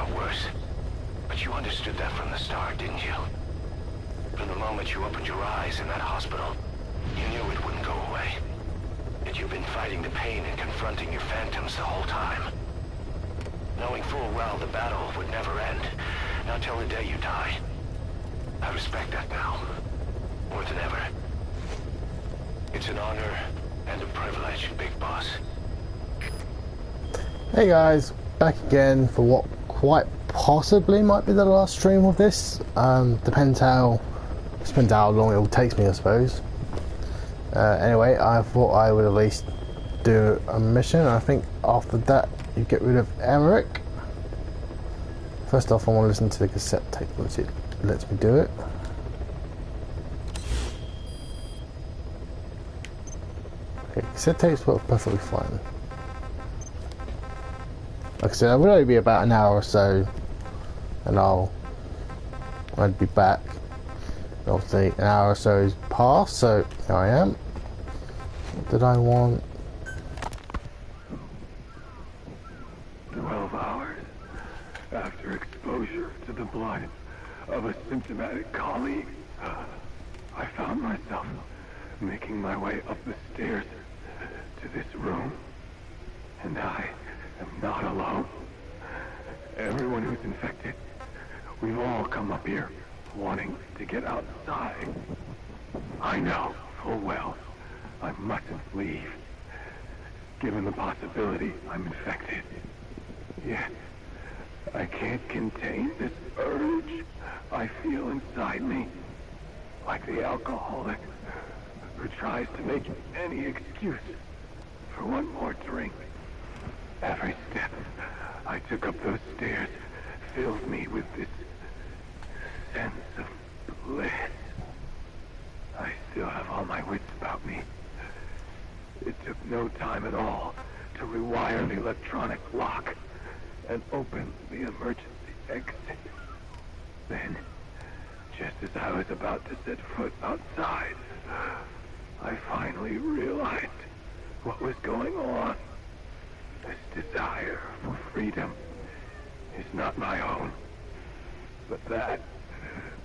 got worse. But you understood that from the start, didn't you? From the moment you opened your eyes in that hospital, you knew it wouldn't go away. That you've been fighting the pain and confronting your phantoms the whole time. Knowing full well the battle would never end, not till the day you die. I respect that now, more than ever. It's an honor and a privilege, Big Boss. Hey guys, back again for what quite possibly might be the last stream of this. Depends how long it all takes me, I suppose. Anyway, I thought I would at least do a mission. I think after that you get rid of Emmerich. First off, I want to listen to the cassette tape, which it lets me do it. Okay, cassette tapes work perfectly fine. Like I said, it will only be about an hour or so, and I'd be back. Obviously, an hour or so is past, so here I am. What did I want? 12 hours after exposure to the blood of a symptomatic colleague, I found myself making my way up the stairs to this room, and I am not alone. Everyone who's infected, we've all come up here wanting to get outside. I know full well I mustn't leave, given the possibility I'm infected. Yet, I can't contain this urge I feel inside me, like the alcoholic who tries to make any excuse for one more drink. Every step I took up those stairs filled me with this sense of bliss. I still have all my wits about me. It took no time at all to rewire the electronic lock and open the emergency exit. Then, just as I was about to set foot outside, I finally realized what was going on. This desire for freedom is not my own, but that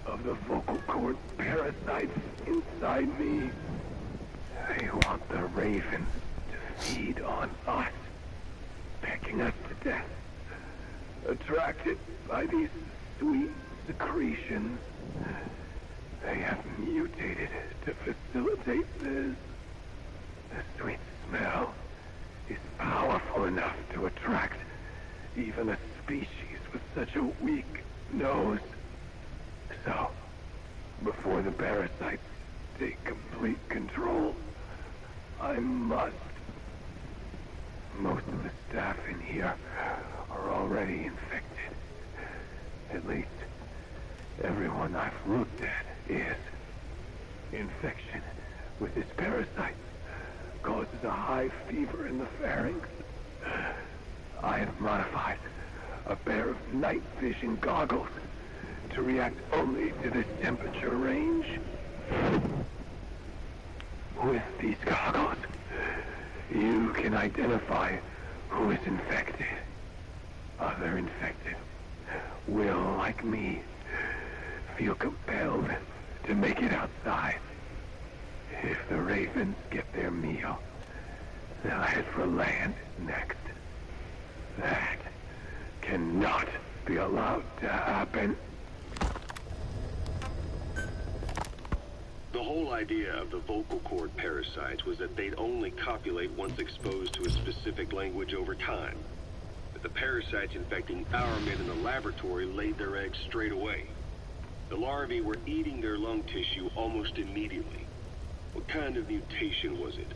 of the vocal cord parasites inside me. They want the ravens to feed on us, pecking us to death, attracted by these sweet secretions. They have mutated to facilitate this. The sweet smell is powerful enough to attract even a species with such a weak nose. So, before the parasites take complete control, I must. Most of the staff in here are already infected. At least, everyone I've looked at is. Infection with this parasite causes a high fever in the pharynx. I have modified a pair of night vision goggles to react only to this temperature range. With these goggles, you can identify who is infected. Other infected will, like me, feel compelled to make it outside. If the ravens get their meal, they'll head for land next. That cannot be allowed to happen. The whole idea of the vocal cord parasites was that they'd only copulate once exposed to a specific language over time. But the parasites infecting our men in the laboratory laid their eggs straight away. The larvae were eating their lung tissue almost immediately. What kind of mutation was it?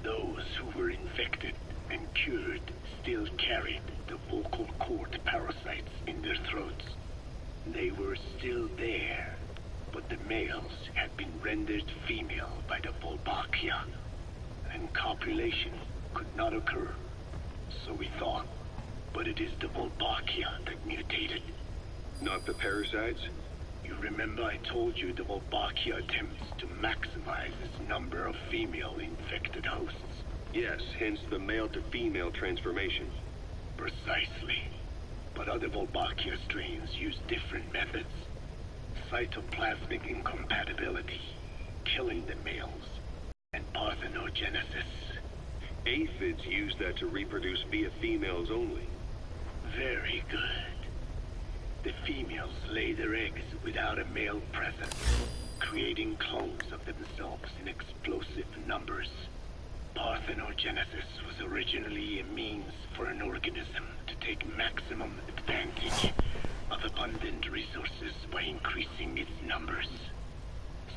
Those who were infected and cured still carried the vocal cord parasites in their throats. They were still there, but the males had been rendered female by the Volbachia, and copulation could not occur. So we thought, but it is the Volbachia that mutated. Not the parasites? You remember I told you the Volbachia attempts to maximize its number of female infected hosts? Yes, hence the male-to-female transformation. Precisely. But but other Wolbachia strains use different methods. Cytoplasmic incompatibility, killing the males, and parthenogenesis. Aphids use that to reproduce via females only. Very good. The females lay their eggs without a male present, creating clones of themselves in explosive numbers. Parthenogenesis was originally a means for an organism to take maximum advantage of abundant resources by increasing its numbers.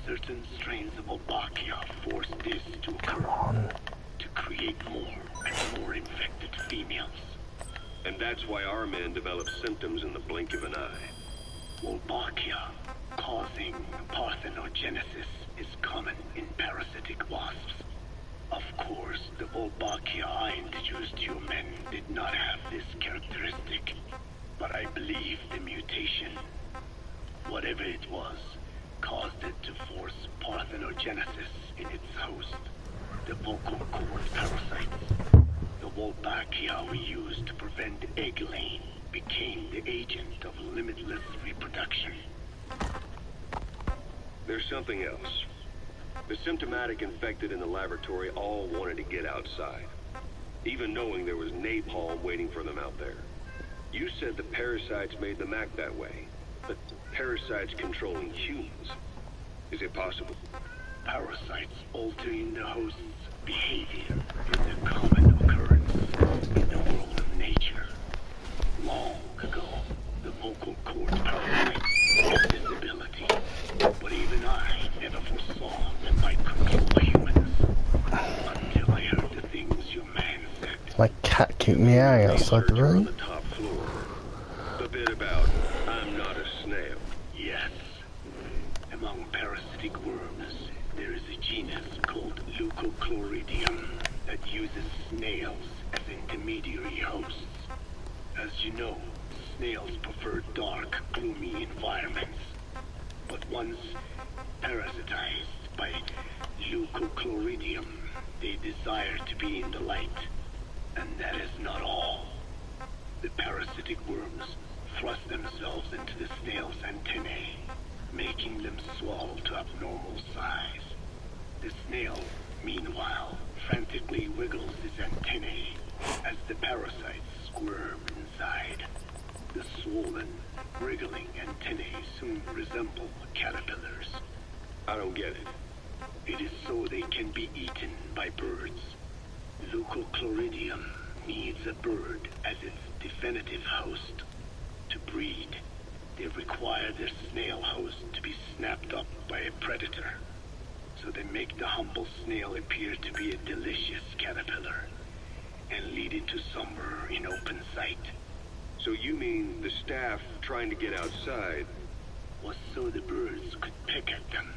Certain strains of Wolbachia force this to occur to create more and more infected females. And that's why our men develop symptoms in the blink of an eye. Wolbachia causing parthenogenesis is common in parasitic wasps. Of course, the Wolbachia I introduced you men did not have this characteristic, but I believe the mutation, whatever it was, caused it to force parthenogenesis in its host, the vocal cord parasites. The Wolbachia we used to prevent egg laying became the agent of limitless reproduction. There's something else. The symptomatic infected in the laboratory all wanted to get outside, even knowing there was napalm waiting for them out there. You said the parasites made them act that way, but parasites controlling humans. Is it possible? Parasites altering the host's behavior is a common occurrence in the world of nature. Long ago, the vocal cord parasites had this ability, but even I never foresaw that might control humans until I heard the things your man said. My cat kicked me out outside the On room. the top floor. The bit about I'm not a snail. Yes. Among parasitic worms, there is a genus called Leucochloridium that uses snails as intermediary hosts. As you know, snails prefer dark, gloomy environments. But once parasitized by Leucochloridium, they desire to be in the light. And that is not all. The parasitic worms thrust themselves into the snail's antennae, making them swell to abnormal size. The snail, meanwhile, frantically wiggles his antennae as the parasites squirm inside. The swollen, wriggling antennae soon resemble caterpillars. I don't get it. It is so they can be eaten by birds. Leucochloridium needs a bird as its definitive host. To breed, they require their snail host to be snapped up by a predator. So they make the humble snail appear to be a delicious caterpillar and lead it to somewhere in open sight. So you mean the staff trying to get outside Was so the birds could peck at them.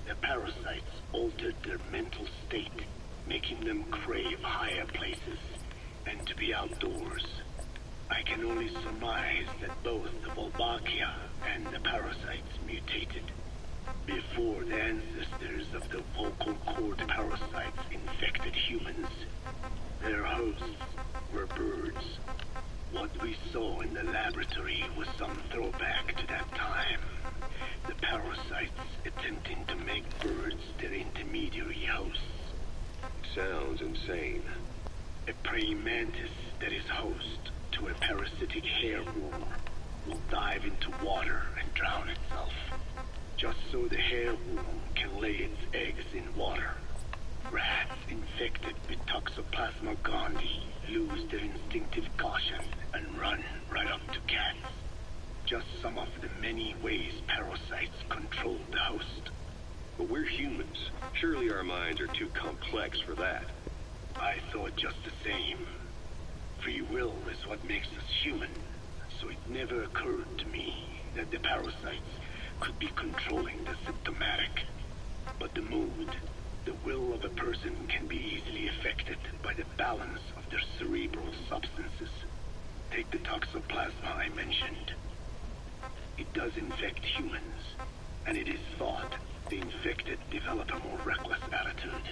The parasites altered their mental state, making them crave higher places and to be outdoors. I can only surmise that both the Wolbachia and the parasites mutated before the ancestors of the vocal cord parasites infected humans. Their hosts were birds. What we saw in the laboratory was some throwback to that time. The parasites attempting to make birds their intermediary hosts. sounds insane. A praying mantis that is host to a parasitic hairworm will dive into water and drown itself, just so the hairworm can lay its eggs in water. Rats infected with Toxoplasma gondii lose their instinctive caution and run right up to cats. Just some of the many ways parasites control the host. But we're humans. Surely our minds are too complex for that. I thought just the same. Free will is what makes us human, so it never occurred to me that the parasites could be controlling the symptomatic. But the mood, the will of a person can be easily affected by the balance of their cerebral substances. Take the Toxoplasma I mentioned. It does infect humans, and it is thought the infected develop a more reckless attitude.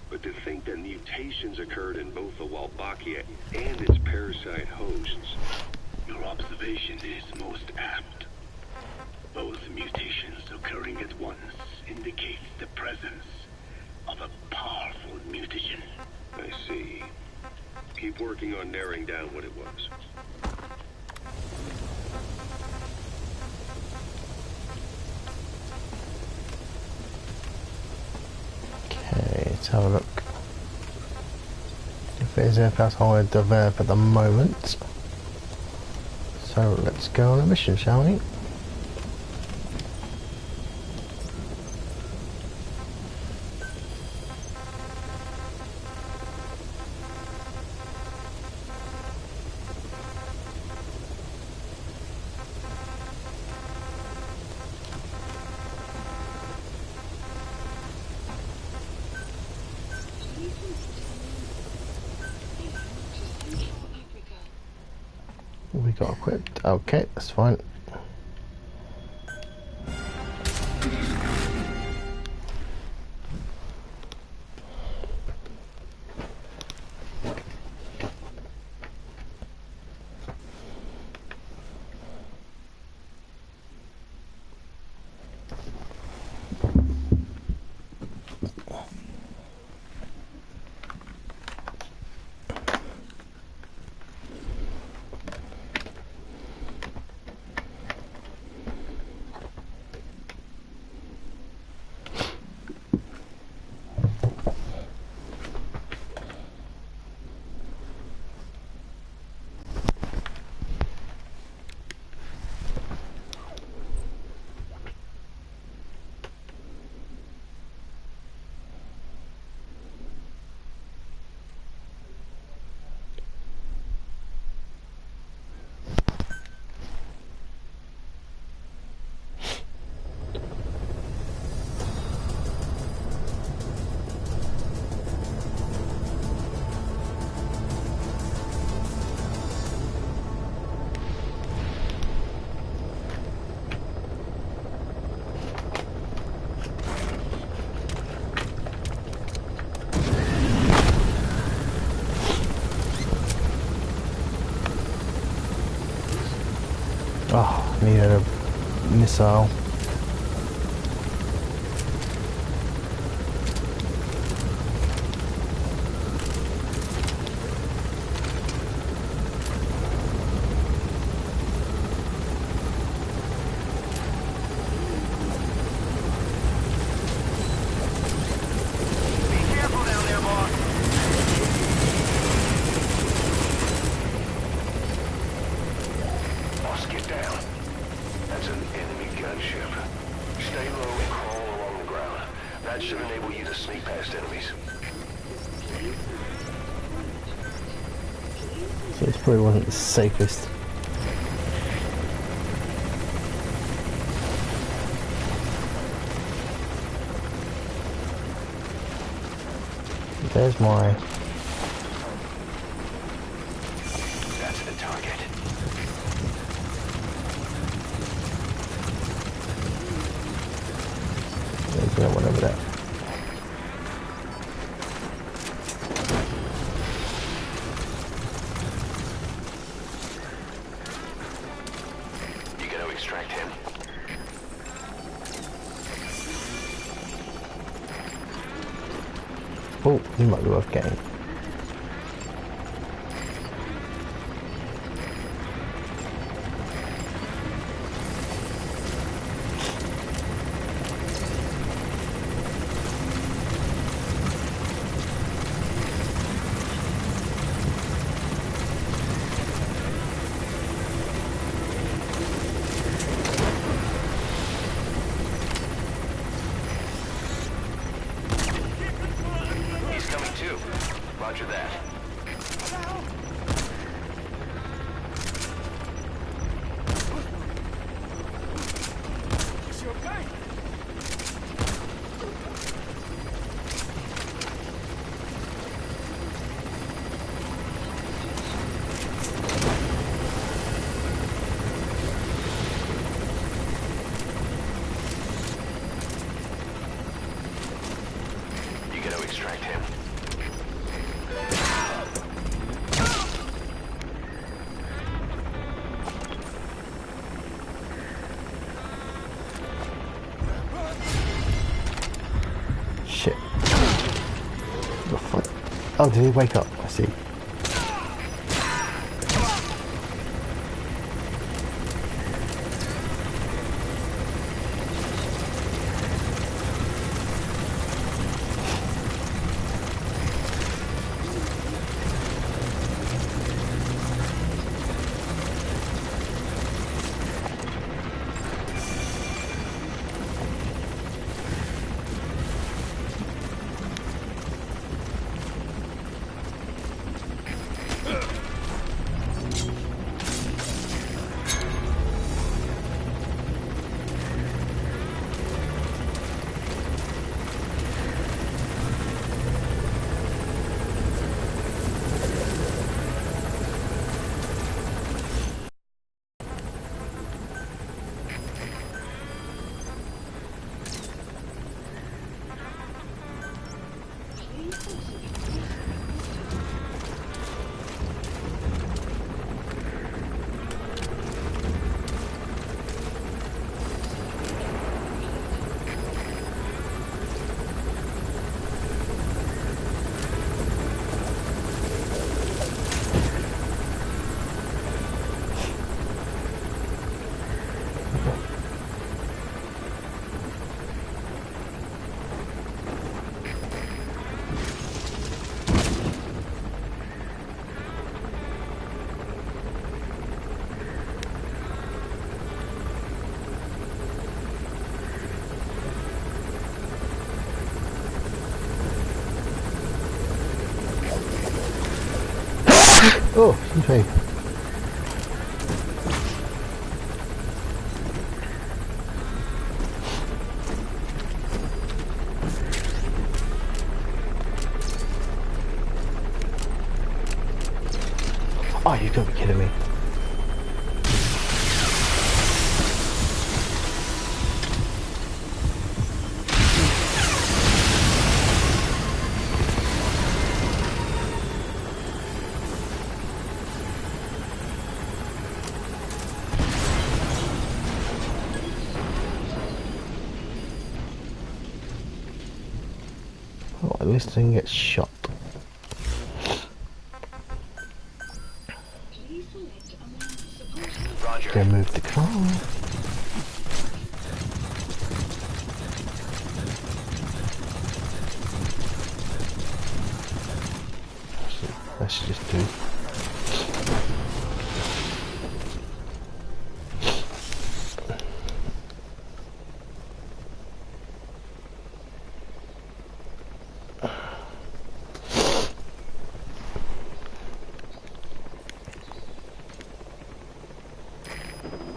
But but to think that mutations occurred in both the Wolbachia and its parasite hosts. Your observation is most apt. Both mutations occurring at once indicates the presence of a powerful mutagen. I see. Keep working on narrowing down what it was. Okay, let's have a look. If there's anything else I want to develop at the moment. So let's go on a mission, shall we? We got equipped. Okay, that's fine. Oh, needed a missile. So this probably wasn't the safest. There's my... That's the target. There's that one over there. You gonna extract him? Oh, he might be worth getting. Roger that. Is she okay? You gonna extract him? The fuck? Oh, did he wake up? I see. Oh, excuse me. Oh, you gotta be kidding me. Oh, at least I didn't get shot. Roger. Go move the car. Let's just do.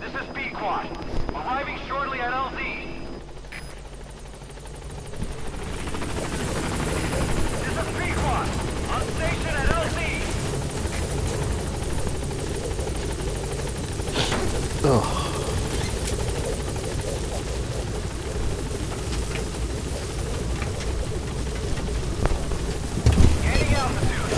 This is Pequod. Arriving shortly at LZ. This is Pequod. On station at LZ. Oh. Gaining altitude.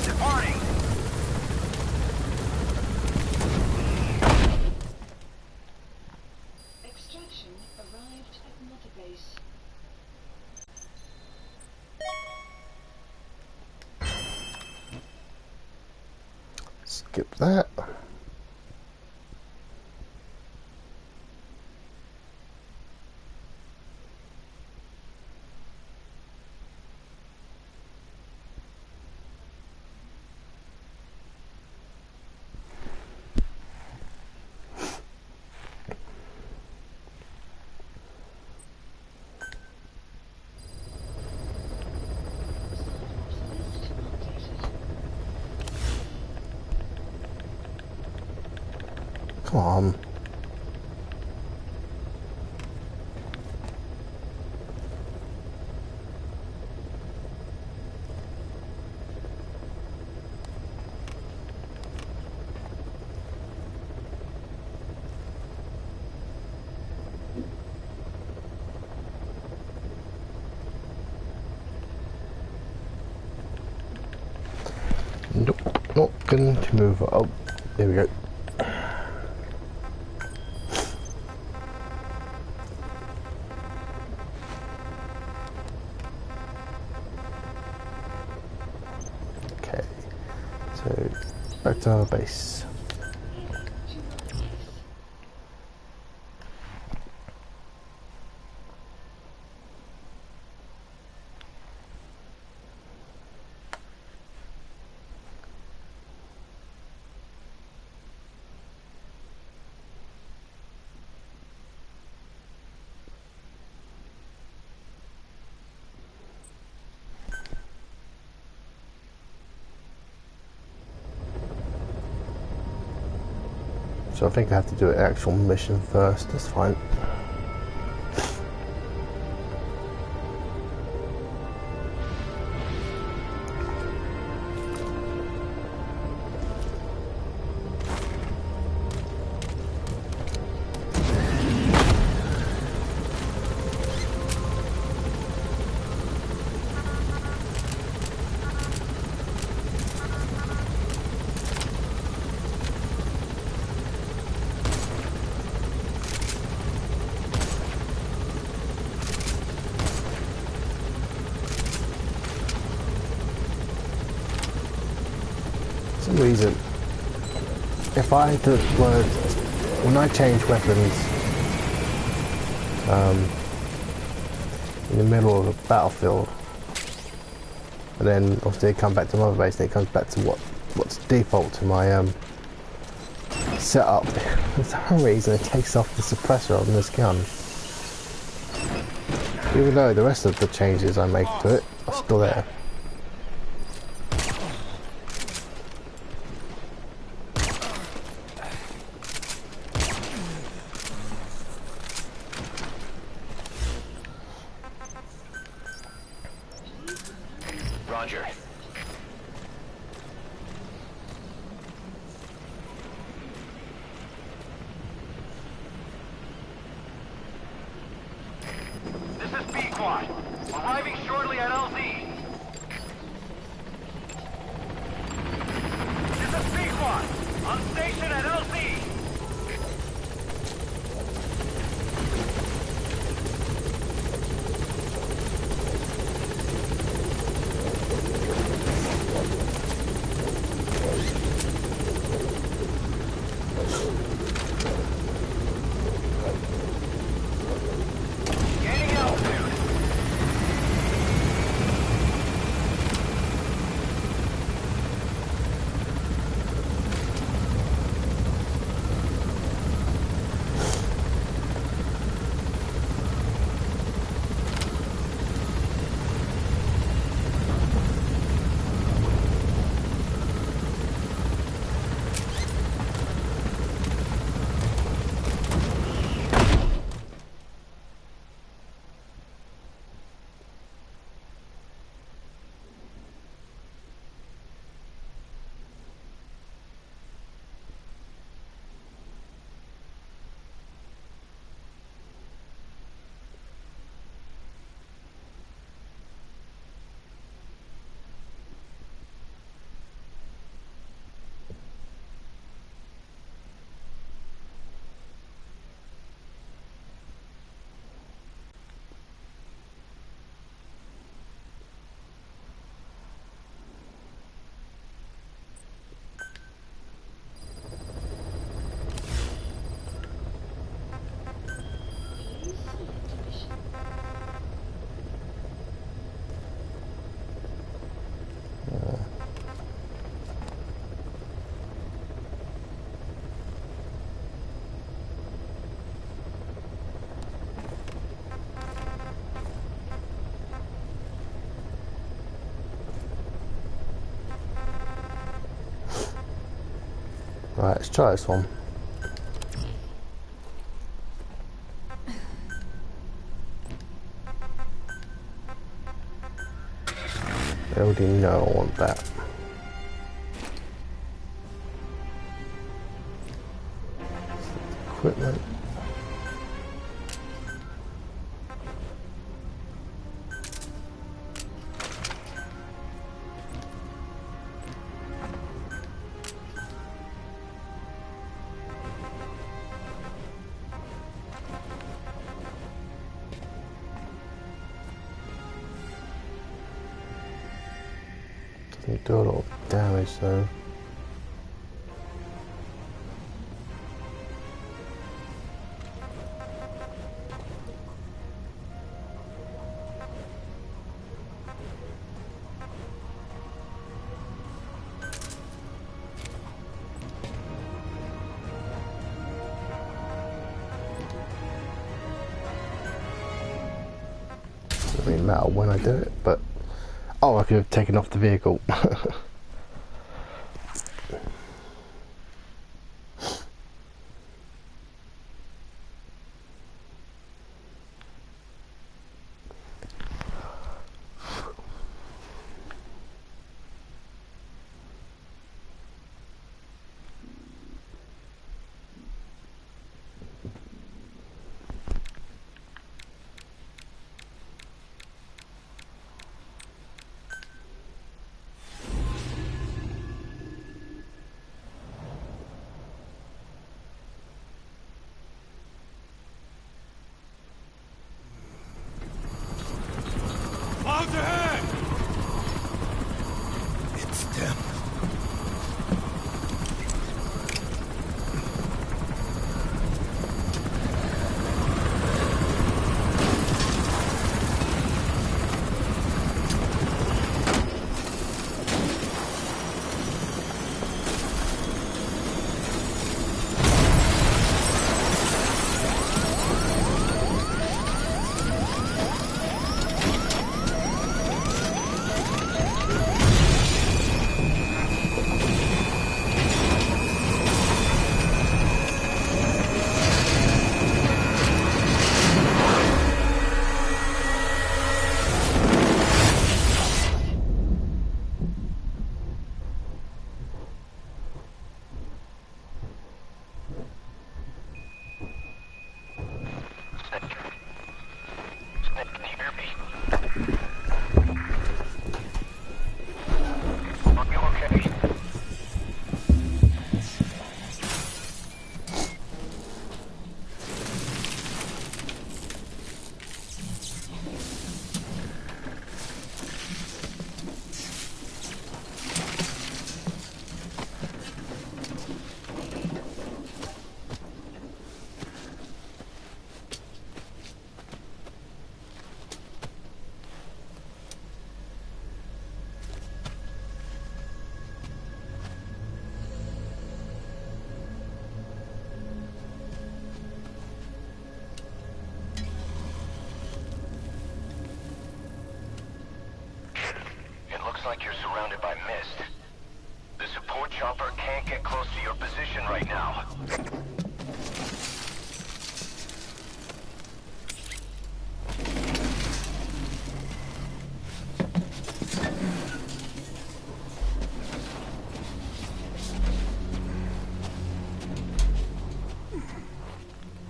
Departing. Extraction arrived at Mother Base. Skip that. Come on. Nope, not going to move. Oh, there we go. Okay, so back to our base. So I think I have to do an actual mission first, that's fine. For some reason, if I when I change weapons in the middle of a battlefield, and then obviously they come back to my base, and it comes back to what's default to my setup. For some reason, it takes off the suppressor on this gun, even though the rest of the changes I make to it are still there. Roger. This is B-Quad. Arriving shortly at LZ. This is B-Quad. On station at LZ. Gaining altitude. Right, let's try this one. I already know I want that. Equipment. You do a lot of damage though. Doesn't really matter when I do it, but oh, I could have taken off the vehicle. Clouds ahead! It's them. Looks like you're surrounded by mist. The support chopper can't get close to your position right now.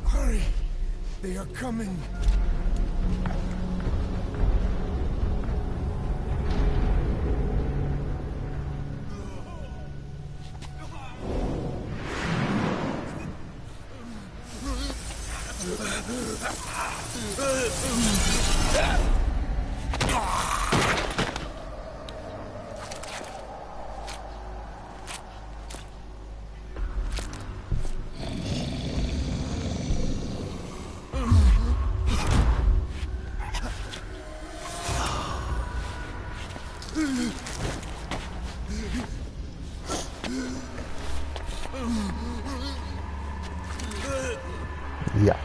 Hurry! They are coming! Yuck.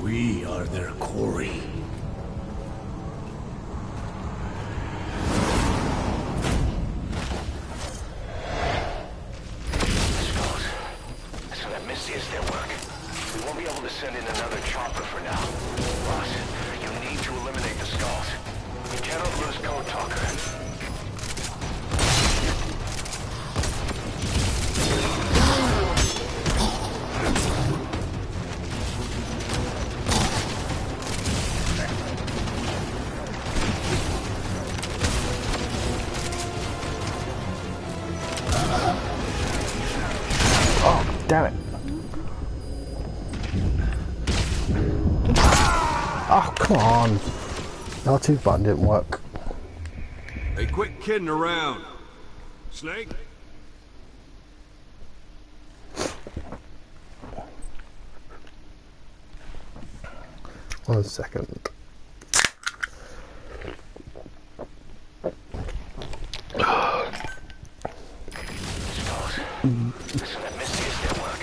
We are their quarry. in another chopper for now. Boss, you need to eliminate the skulls. We cannot lose Code Talker. Damn it. Oh, come on. L2 button didn't work. Hey, quit kidding around. Snake? 1 second. Listen, that Misty didn't work.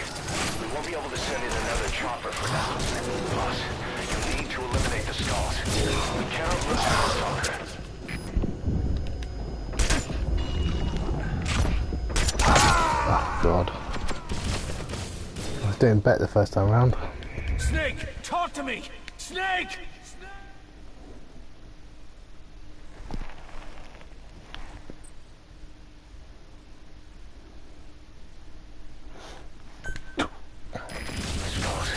We won't be able to send in another chopper for now. Boss, you need to eliminate the skulls. We cannot lose Code Talker. Oh, God. I was doing better the first time around. Snake, talk to me! Snake! Skulls.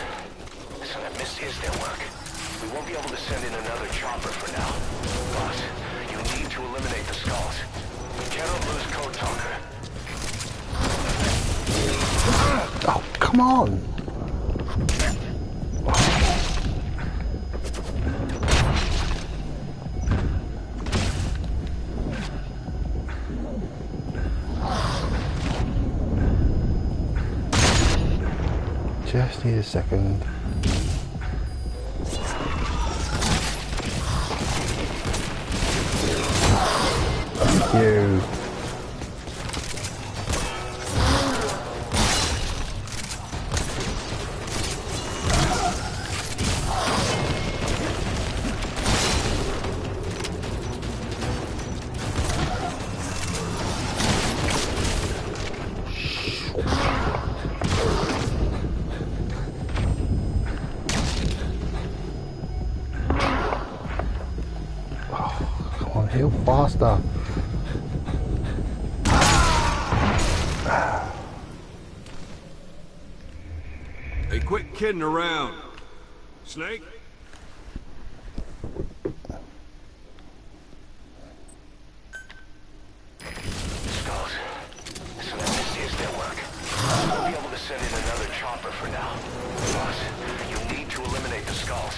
Listen, that Misty didn't work. We won't be able to send in another chopper for now. Boss, you need to eliminate the skulls. We cannot lose Code Talker. Oh, come on! Just need a second. Thank you. Come on, heal faster. Hey, quit kidding around. Snake? Skulls. Listen, that Misty didn't work. We won't be able to send in another chopper for now. Boss, you need to eliminate the skulls.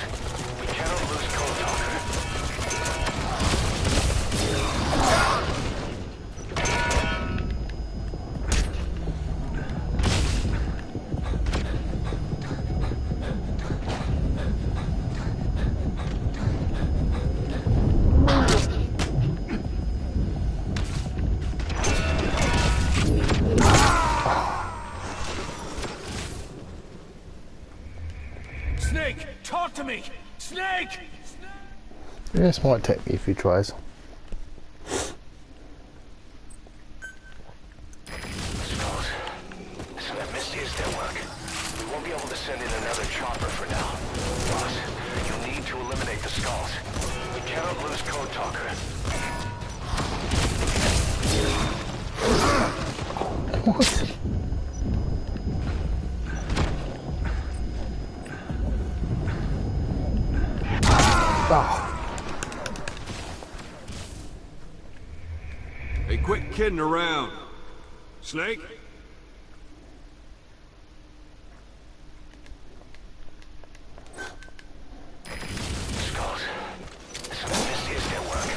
We cannot lose Code Talker. Snake, talk to me! Snake! This might take me a few tries. Skulls. Listen, that Misty didn't work. We won't be able to send in another chopper for now. Boss, you need to eliminate the skulls. We cannot lose Code Talker. What? Oh, Hey, quit kidding around. Snake? Skulls. Listen, that Misty didn't work.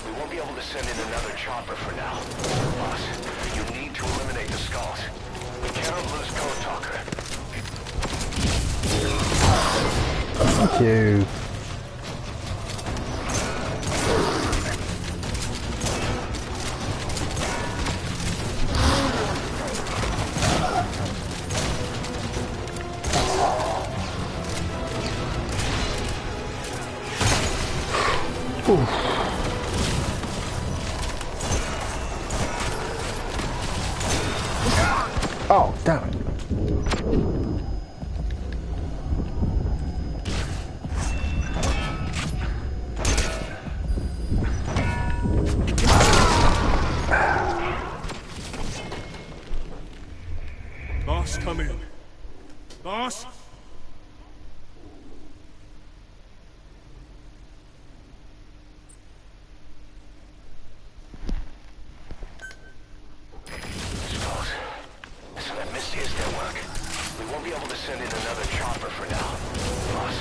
We won't be able to send in another chopper for now. Boss, you need to eliminate the skulls. We cannot lose Code Talker. thank you. Oh, damn it. Boss, come in. Boss? Skulls. Listen, that Misty is their work. We won't be able to send in another chopper for now. Boss,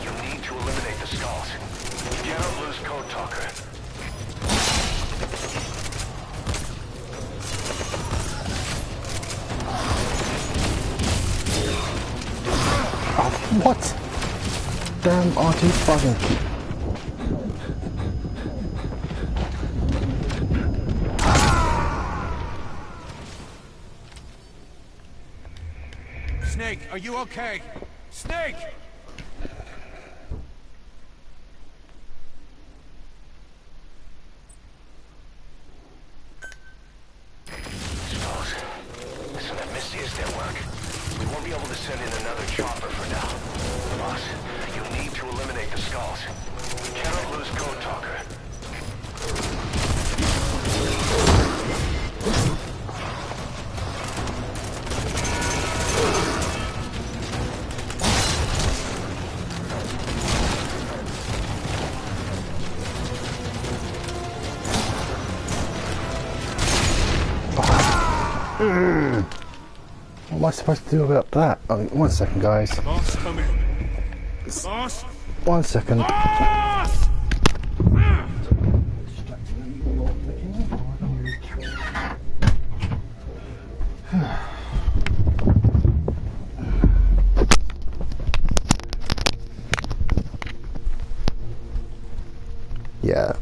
you need to eliminate the Skulls. You cannot lose Code Talker. What? Damn R2 fucking. Snake, are you okay? Snake! Skulls. Listen, that Misty is their work. We won't be able to send in another chopper for now. Boss, you need to eliminate the Skulls. We cannot lose Code Talker. What am I supposed to do about that? Oh, 1 second, guys. Boss, come in. Boss? 1 second. Boss! Yeah,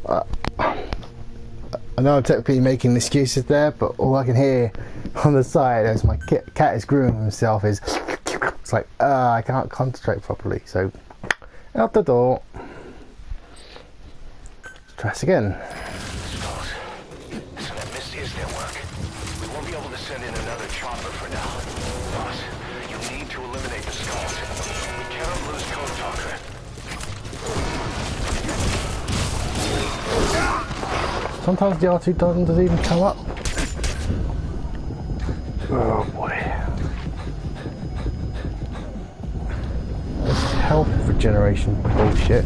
I know I'm technically making excuses there, but all I can hear on the side as my cat is grooming himself is it's like I can't concentrate properly, so out the door. Try this again. Skulls. Listen, that Misty is their work. We won't be able to send in another chopper for now. Boss, you need to eliminate the Skulls. We cannot lose Code Talker. Sometimes the R2 doesn't even come up. Oh boy. This health regeneration bullshit.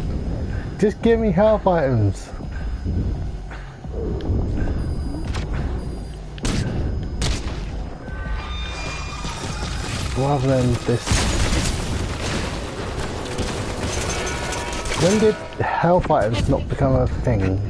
Just give me health items. Rather than this. When did health items not become a thing?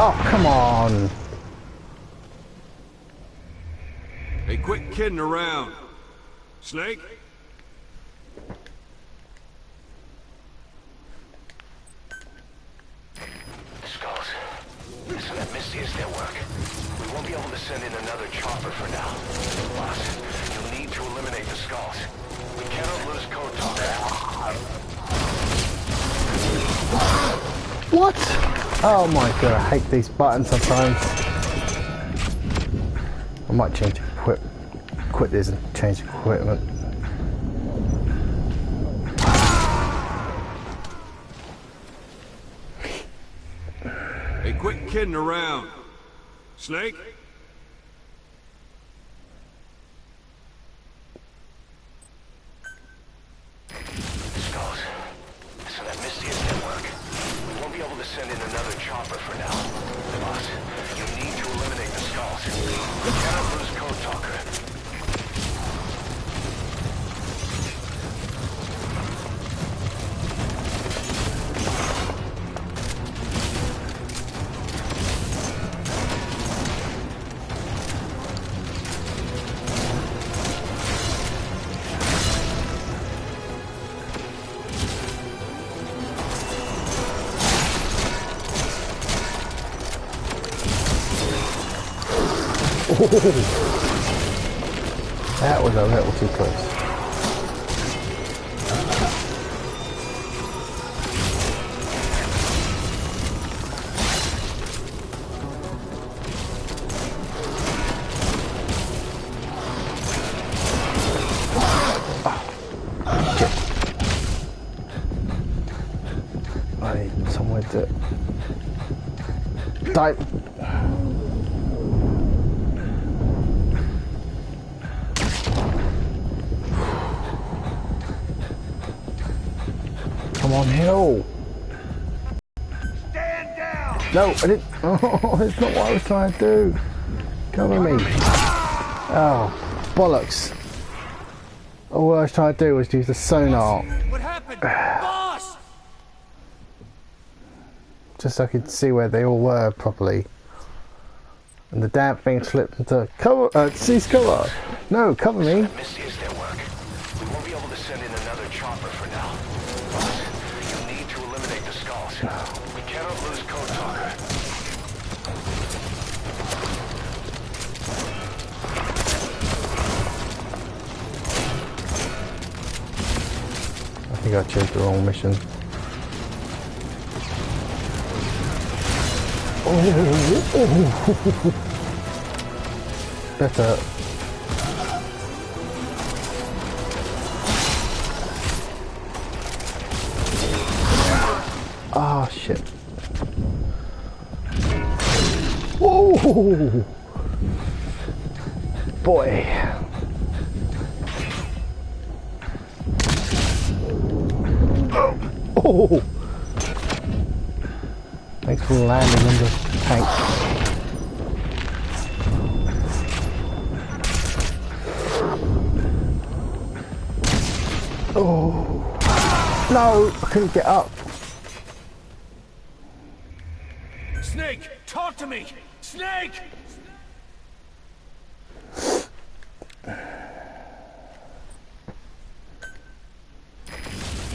Oh, come on. Hey, quit kidding around. Snake? Skulls. Listen, that Misty is their work. We won't be able to send in another chopper for now. Boss, you'll need to eliminate the Skulls. We cannot lose Code Talker. What? Oh my god, I hate these buttons sometimes. I might change quit this and change equipment. Hey, quit kidding around. Snake? Skulls. Listen, that Misty is their work. We won't be able to send in another chopper for now. Boss, you need to eliminate the Skulls. We cannot lose Code Talker. That was a little too close. I need somewhere to dive. Come on, Hill. Stand down! No, I didn't. Oh, it's not what I was trying to do. Cover me. Oh, bollocks. All I was trying to do was use the sonar. What happened? Boss! Just so I could see where they all were properly. And the damn thing slipped into cover. Cease cover. No, cover me. Missy is their work. We won't be able to send in another chopper for now. You need to eliminate the skulls. We cannot lose Code Talker. I think I chose the wrong mission. Oh. Better. Ah, shit. Whoa! Boy. Oh! Thanks for landing on the tank. Oh! No! I couldn't get up. Snake, talk to me! Snake!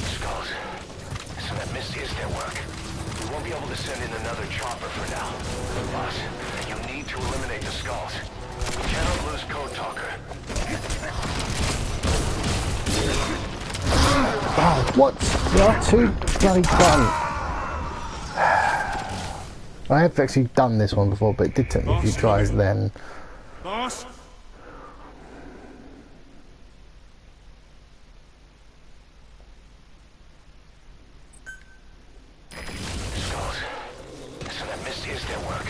Skulls. So that Missy is their work. We won't be able to send in another chopper for now. Boss, you need to eliminate the skulls. We cannot lose Code Talker. Oh, what? You are too bloody done. I have actually done this one before, but it did take me a few tries then. Boss? Skulls. So that Missy is their work.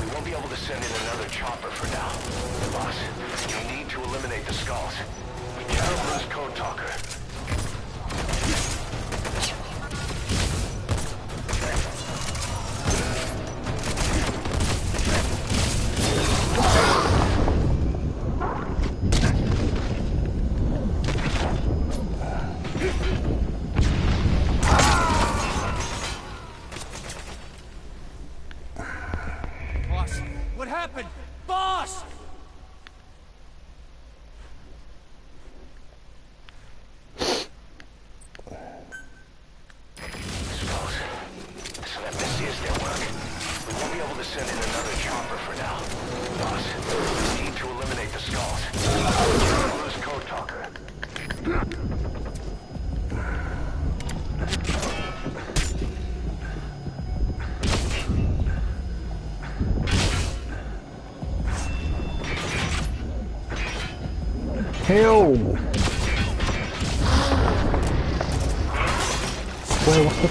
We won't be able to send in another chopper for now. Boss, you need to eliminate the skulls. We cannot lose Code Talker. Boss, what happened? Boss! Skulls. So that Missy is their work. We won't be able to send in another chopper for now. Boss, we need to eliminate the skulls. We cannot lose Code Talker. Hill! Where was the...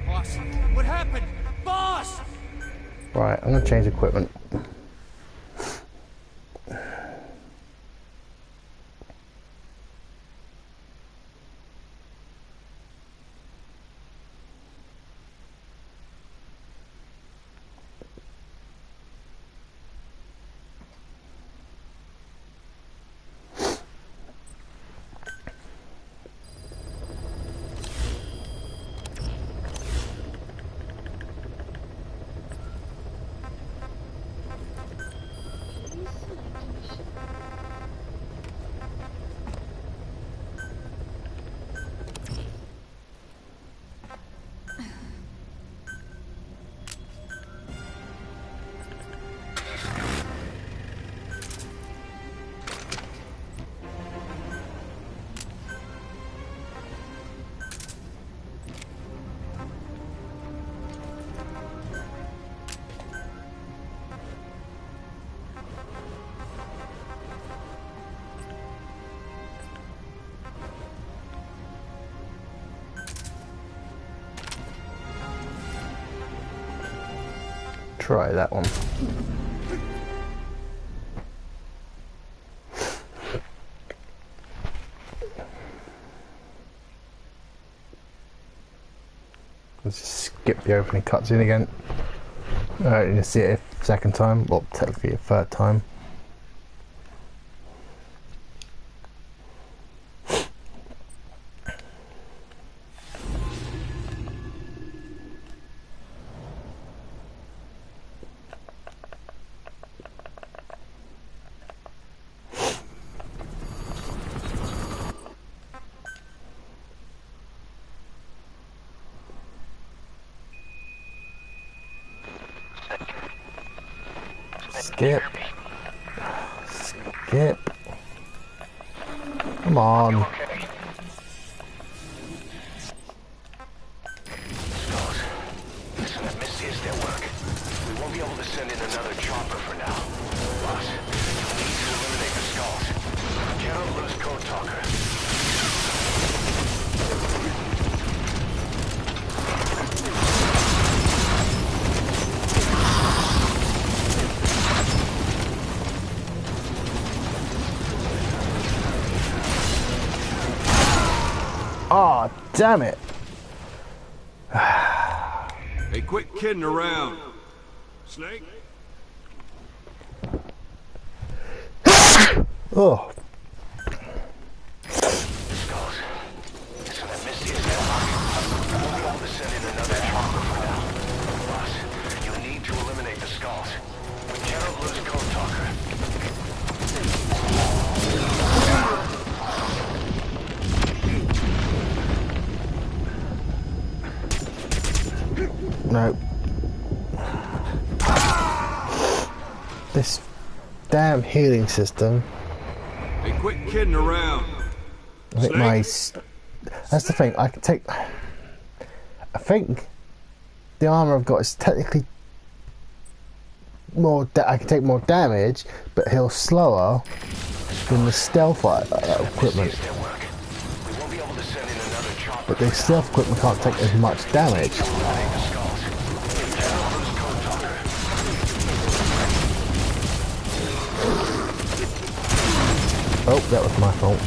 Boss, what happened? Boss! Right, I'm gonna change equipment. try that one. Let's just skip the opening cutscene again. Alright, you see it a second time, well technically a third time. Skip. Skip. Come on. Listen, if Misty is their work, we won't be able to send in another chopper for now. Boss, you'll need to eliminate the skulls. Cannot lose Code Talker. Oh, damn it. Hey, quit kidding around. Snake? Oh. Skulls. Listen, if Misty is their work, we won't be able to send in another chopper for now. Boss, you'll need to eliminate the skulls. We cannot lose Code Talker. No. This damn healing system. Hey, quit kidding around. I think my... That's the thing, I think the armor I've got is technically more... I can take more damage, but heal slower than the stealth equipment. But the stealth equipment can't take as much damage. Oh, that was my fault.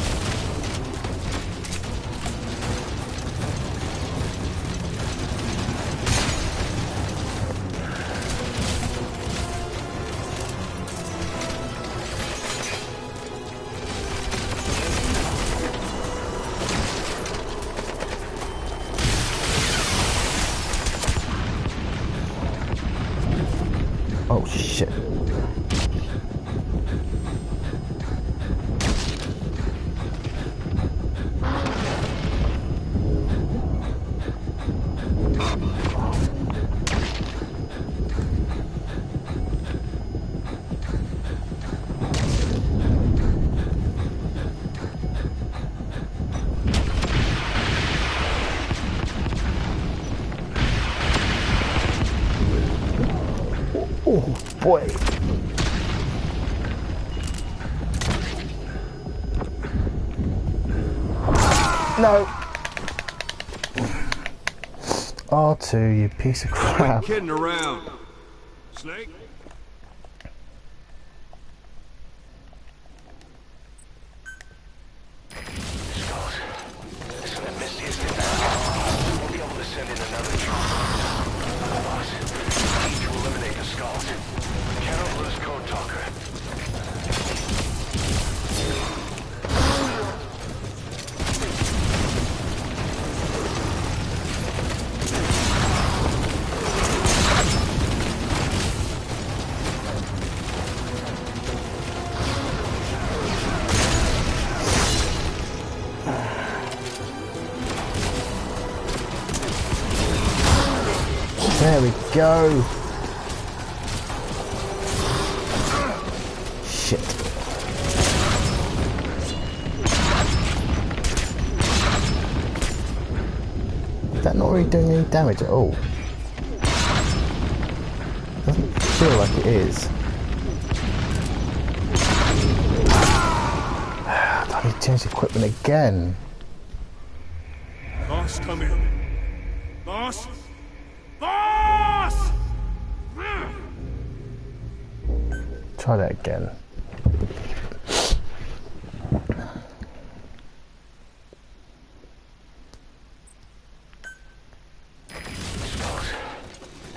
Oh shit. Oh boy. No. R2, you piece of crap. Quit kidding around. Snake? Skulls. Listen, if Misty is their work, we won't be able to send in another chopper. Boss, we need to eliminate the skulls. We cannot lose Code Talker. There we go. Shit. Is that not really doing any damage at all? Doesn't feel like it is. I need to change the equipment again. Boss, come in. Boss? Boss! Try that again.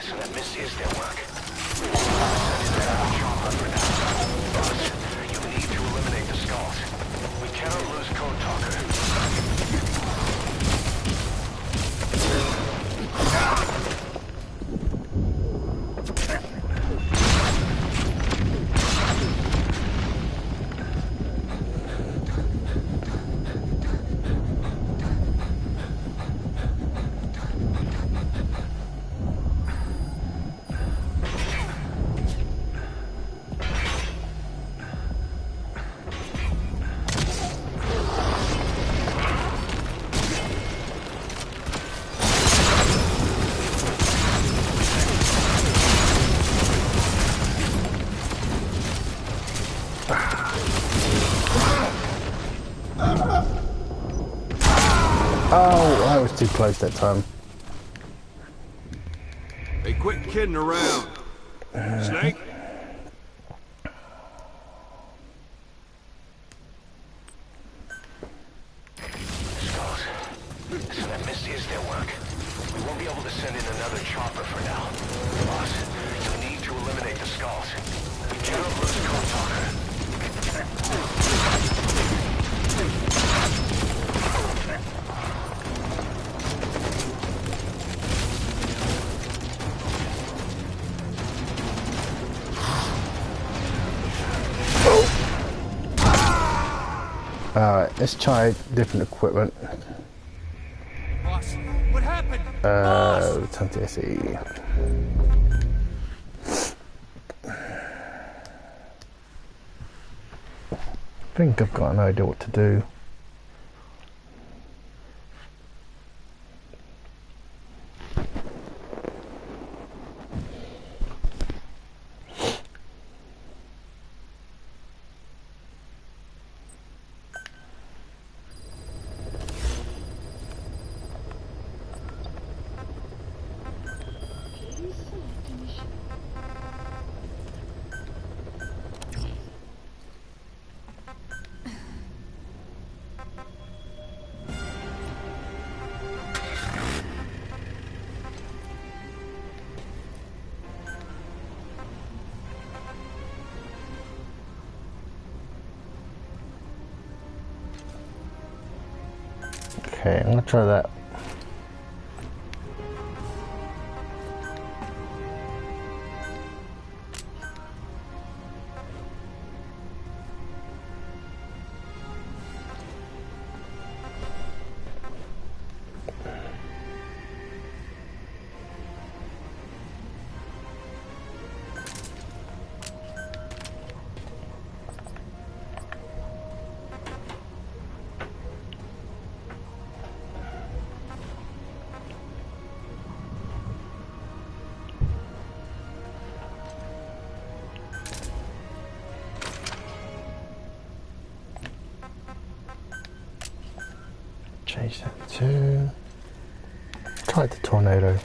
So that misses their work. Boss, you need to eliminate the skulls. We cannot lose Code Talker. Oh, I was too close that time. Hey, quit kidding around. Snake? Skulls. So that misses their work. We won't be able to send in another chopper for now. Boss, you need to eliminate the skulls. We cannot lose Code Talker. Alright, let's try different equipment. Boss, what happened? Time to see. I think I've got an idea what to do. Please select a mission. Okay, I'm gonna try that. Change that to... Try the tornado.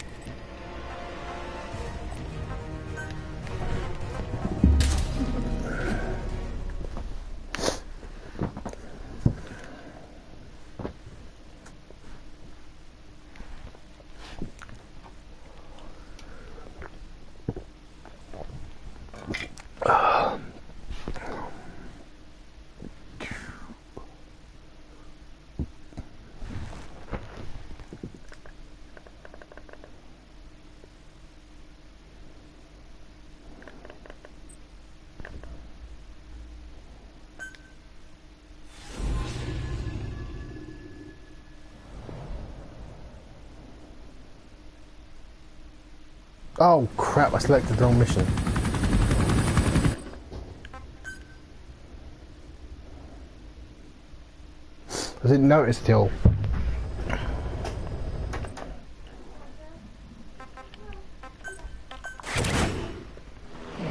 Oh crap, I selected the wrong mission. I didn't notice till.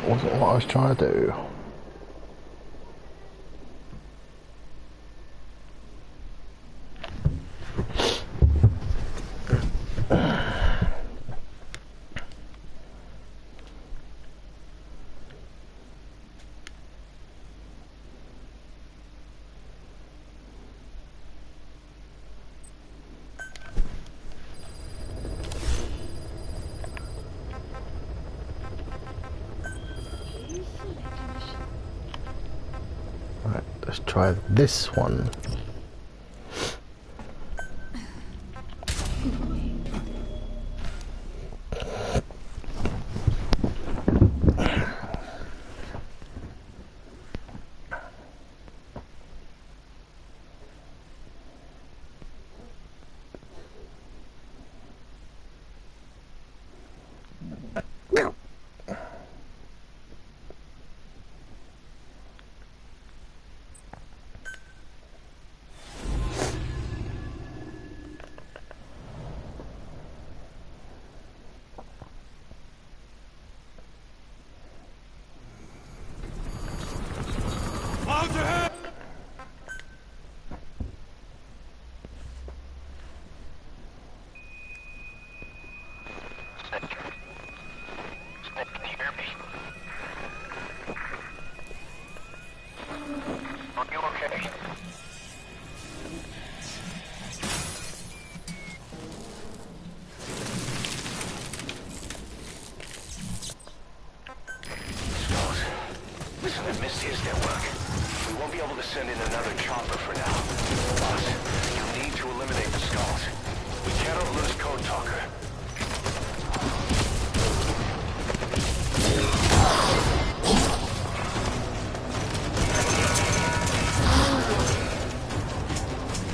Wasn't what I was trying to do. Right, let's try this one. Out ahead! Snake, can you hear me? Are you okay? Skulls, listen, that Misty is their work. We won't be able to send in another chopper for now. Boss, you need to eliminate the Skulls. We cannot lose Code Talker.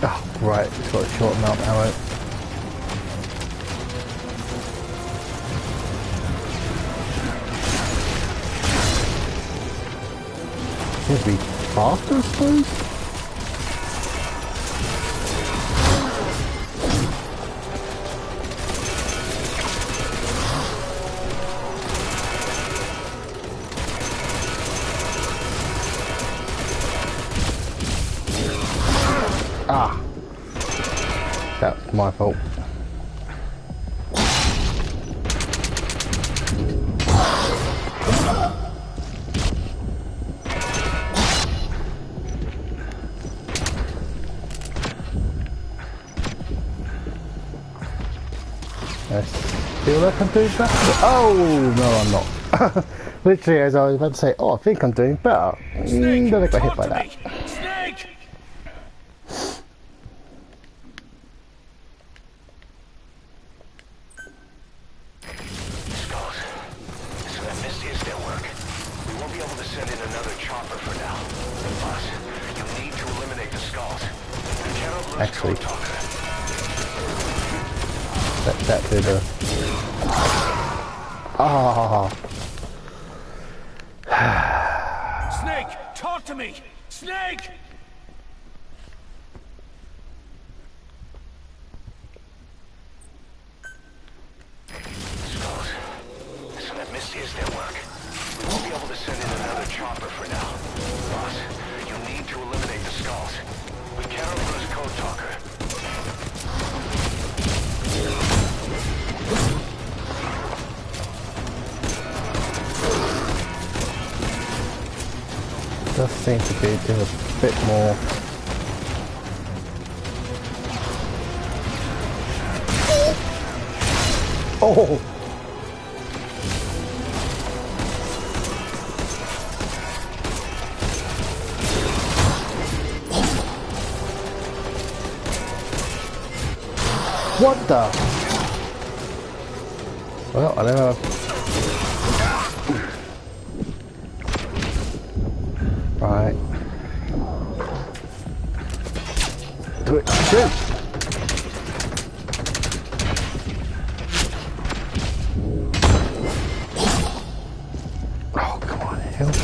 Oh, right, it's got a short amount of ammo. Seems to be faster, I suppose? Ah! That's my fault. Let's feel like I'm doing better. Oh, no, I'm not. Literally, as I was about to say, oh, I think I'm doing better. Snake, Then I got hit talk by to that. me. Snake! Skulls, listen, that Misty is their work. We won't be able to send in another chopper for now. Boss, you need to eliminate the Skulls. We cannot lose Actually. Code Talker. That did a... Ah. Snake, talk to me! Snake! Skulls, listen, that Misty is their work. We won't be able to send in another chopper for now. Boss, you need to eliminate the Skulls. We cannot lose Code Talker. Does seem to be doing a bit more. Oh! What the? Well, I don't know. Right. Do it. Shoot! Oh, come on, help.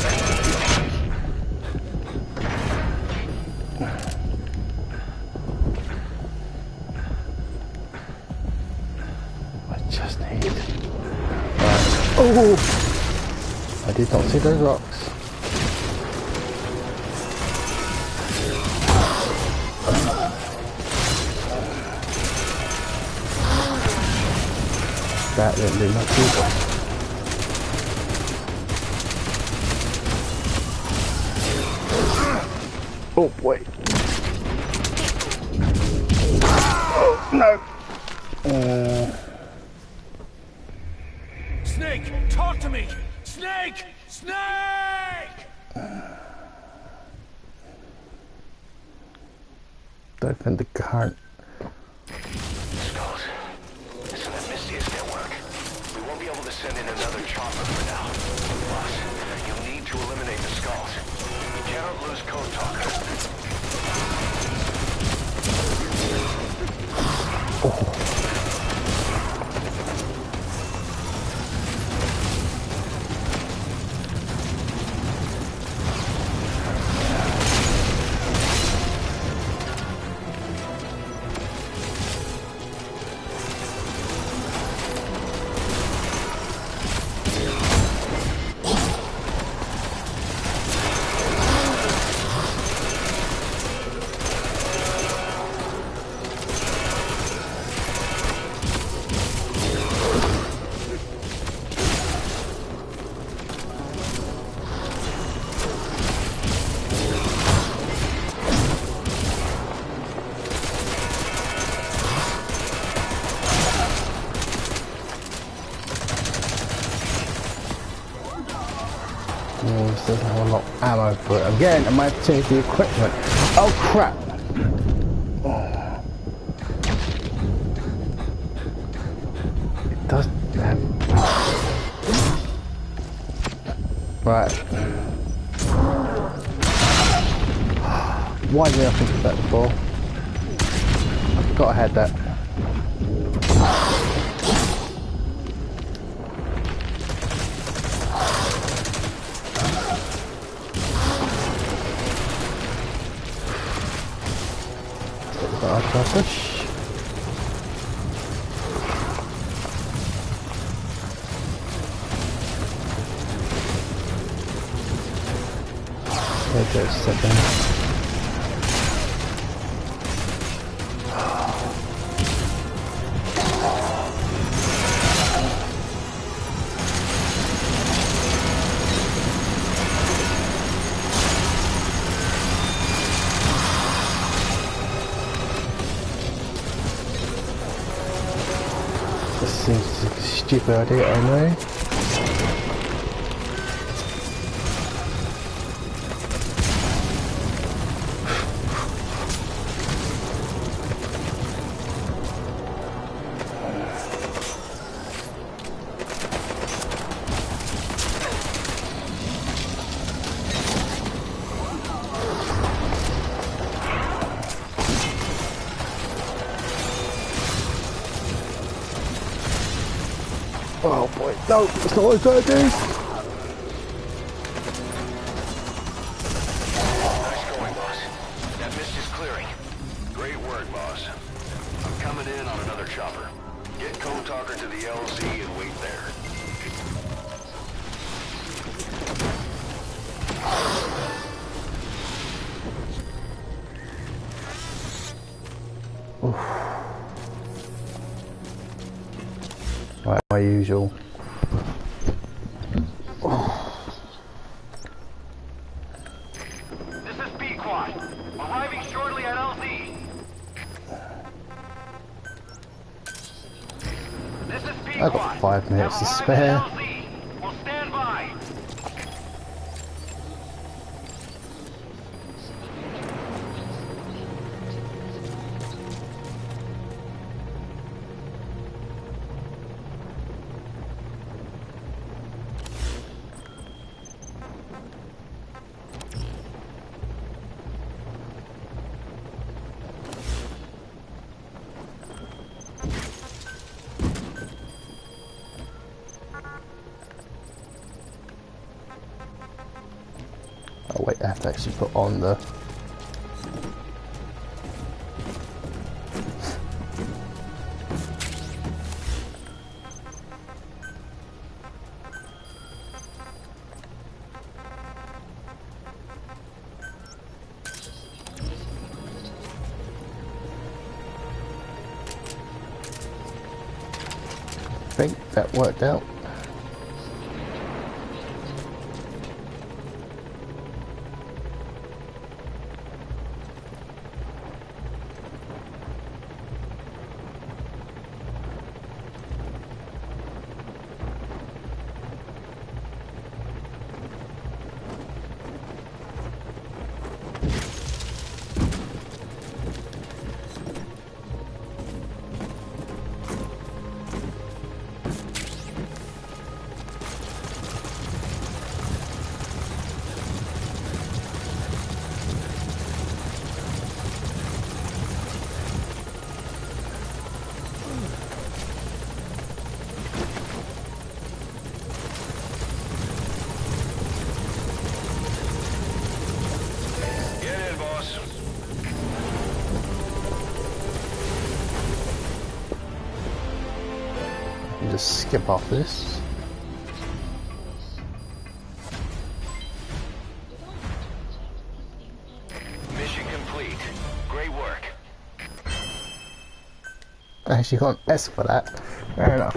I just need... Right. Oh! I did not see those rocks. That didn't do much either. Oh boy. Oh no. Snake, talk to me! Snake! Snake! Don't think the current. Skulls. Listen, that Misty is network. We won't be able to send in another chopper for now. Boss, you'll need to eliminate the skulls. You cannot lose Code Talker. Doesn't have a lot of ammo for it. Again, I might have to change the equipment. Oh crap! It does have... Right. Why did I think of that before? I forgot I had that. Push. Wait a second. Seems like a stupid idea, I know. Oh boy, no, that's not what I was trying to do. Nice going, boss. That mist is clearing. Great work, boss. I'm coming in on another chopper. Get Code Talker to the LZ and wait there. Right, my usual. This is B-Quad. Arriving shortly at LZ. This is B-Quad. I've got 5 minutes to spare. We'll stand by. Oh wait, I have to actually put on the... I think that worked out. just skip off this. Mission complete. Great work. I actually got an S for that. Fair enough.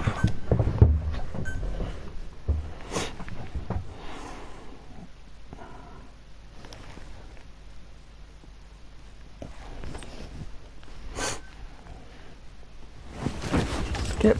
Skip.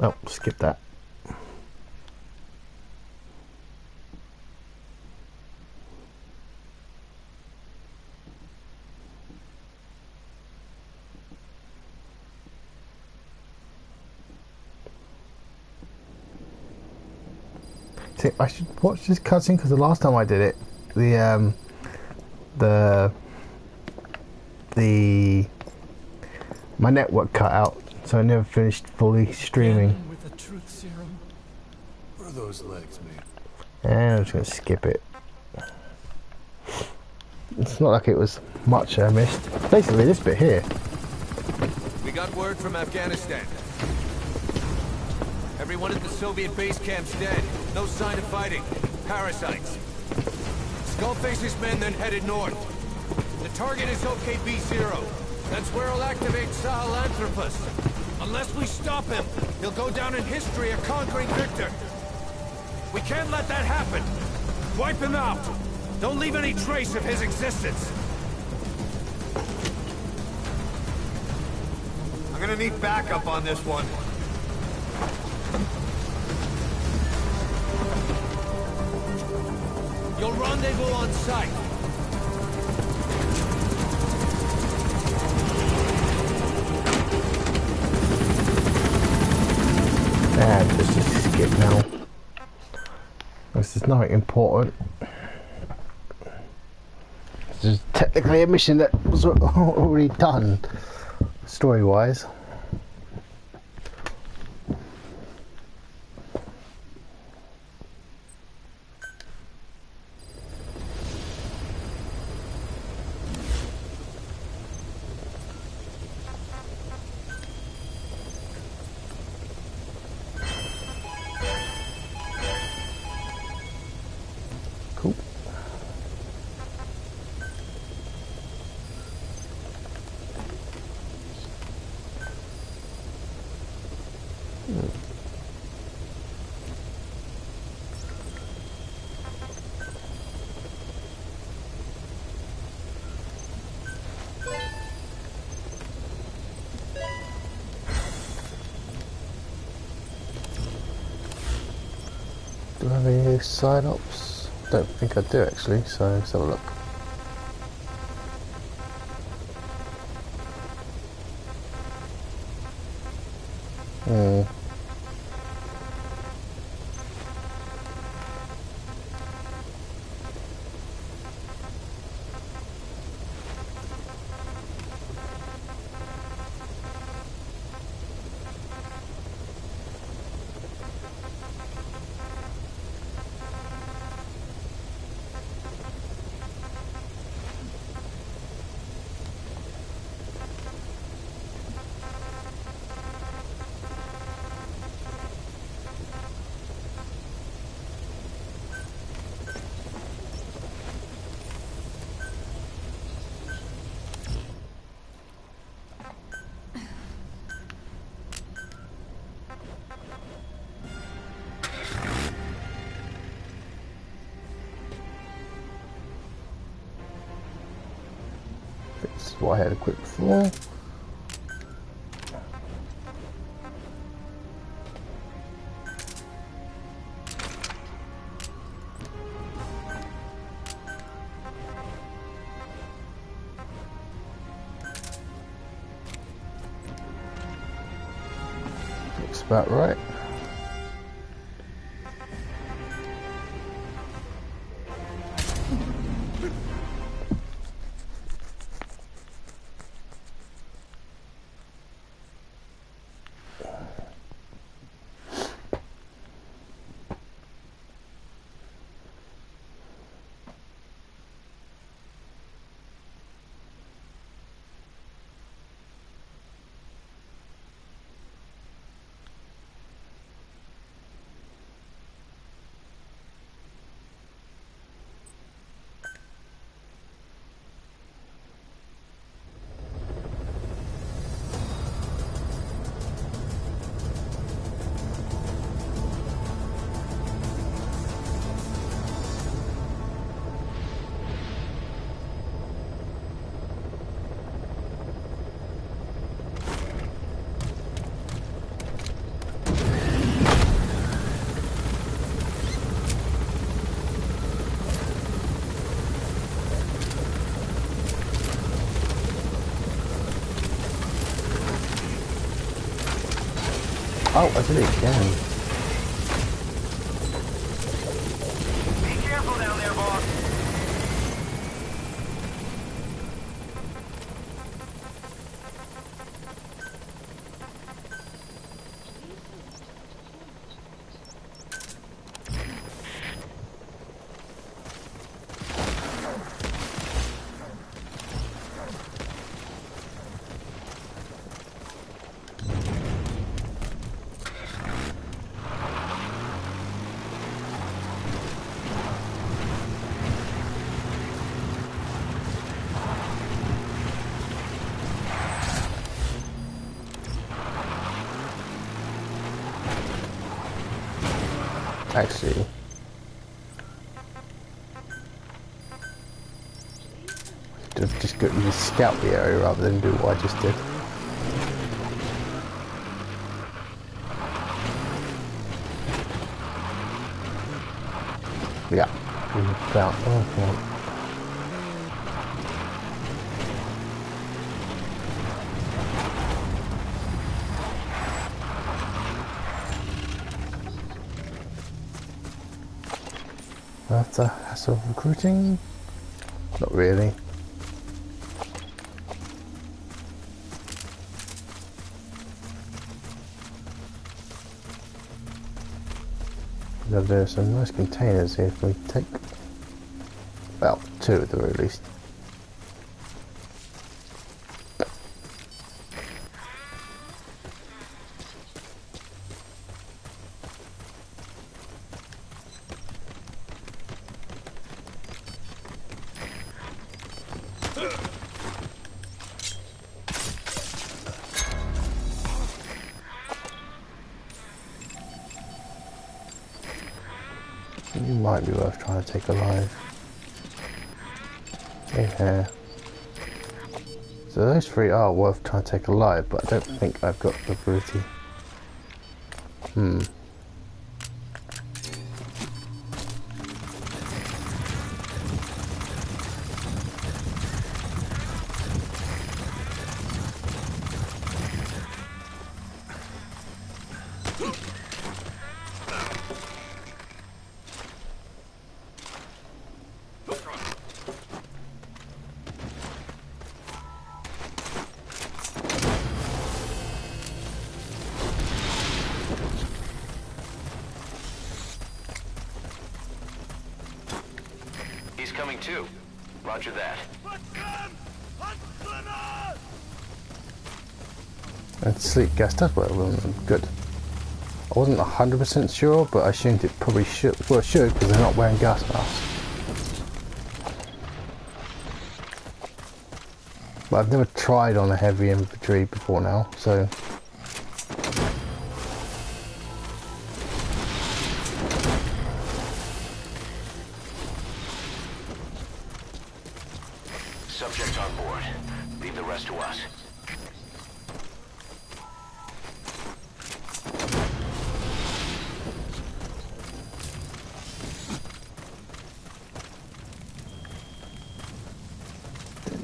Oh, skip that. See, I should watch this cutscene because the last time I did it, my network cut out, so I never finished fully streaming. With a truth serum. What are those legs, mate? And I'm just gonna skip it. It's not like it was much I missed. Basically, this bit here. We got word from Afghanistan. Everyone at the Soviet base camp's dead. No sign of fighting. Parasites. Skullface's men then headed north. The target is OKB-0. That's where he'll activate Sahelanthropus. Unless we stop him, he'll go down in history a conquering victor. We can't let that happen. Wipe him out. Don't leave any trace of his existence. I'm gonna need backup on this one. You'll rendezvous on site. And just skip now. This is nothing important. This is technically a mission that was already done, story-wise. Cool. Do I have any side ops? Don't think I do actually, so let's have a look. This is what I had equipped before. about right. Oh, I did it again. Be careful down there, boss. Actually, just go and scout the area rather than do what I just did. Yeah, we found. Oh, come on. That's a hassle of recruiting? Not really. There's some nice containers here if we take, well, 2 at the very least. You might be worth trying to take alive. Yeah. So those 3 are worth trying to take alive, but I don't think I've got the ability. He's coming too. Roger that. And sleep gas does work well, good. I wasn't 100% sure, but I assumed it probably should. Well, it should, because they're not wearing gas masks. But I've never tried on a heavy infantry before now, so... Subject on board. Leave the rest to us.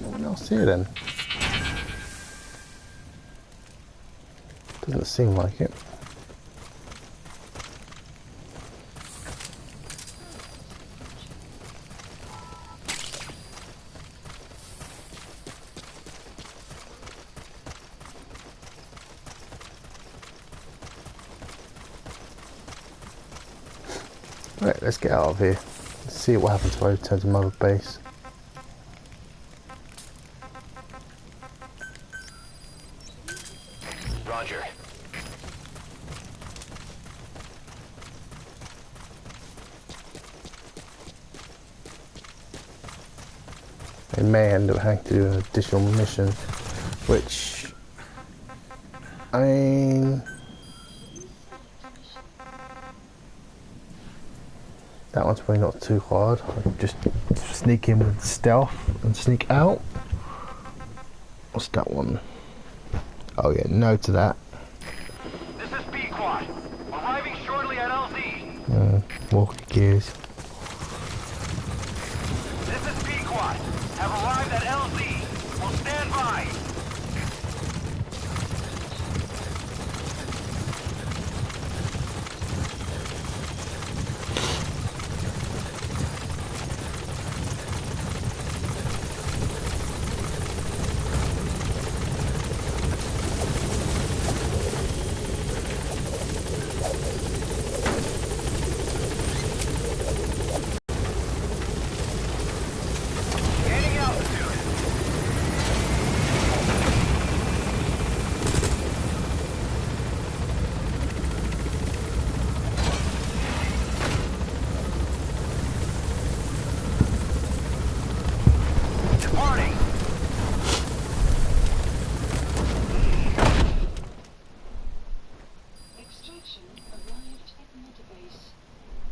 No one else here then? Doesn't seem like it. Right, let's get out of here. Let's see what happens if I return to Mother Base. Roger. They may end up having to do an additional mission, which, I mean, that one's probably not too hard. I'll just sneak in with stealth and sneak out. What's that one? Oh yeah, no to that. This is B-Quad. Arriving shortly at LZ. Walkie gears. This is B-Quad. Have arrived at LZ. Will stand by. Gaining altitude. Departing. Extraction arrived at Mother Base. List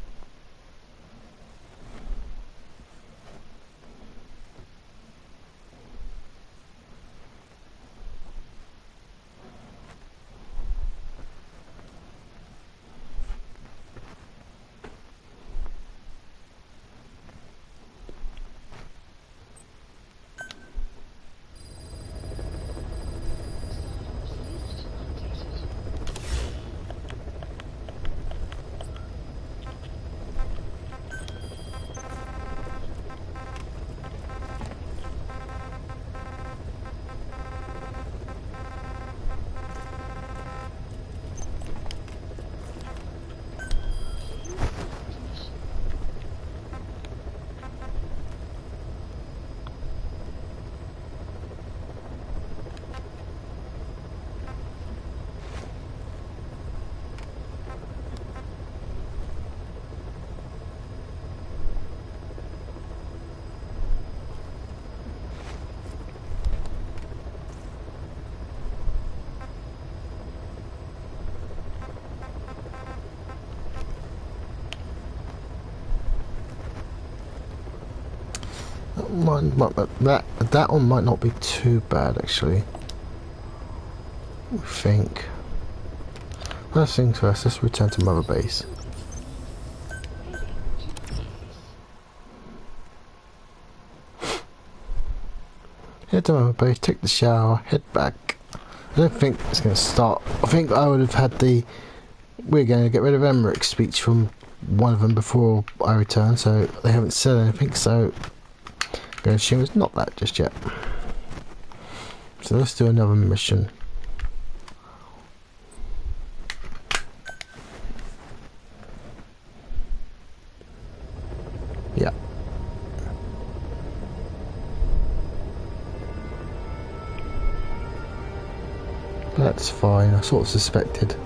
updated. That one might not be too bad actually. I think. First things first, let's return to Mother Base. Head to Mother Base, take the shower, head back. I don't think it's going to start. I think I would have had the "we're going to get rid of Emmerich" speech from one of them before I return, so they haven't said anything, so I'm going to assume it's not that just yet. So let's do another mission. Yeah. That's fine, I sort of suspected.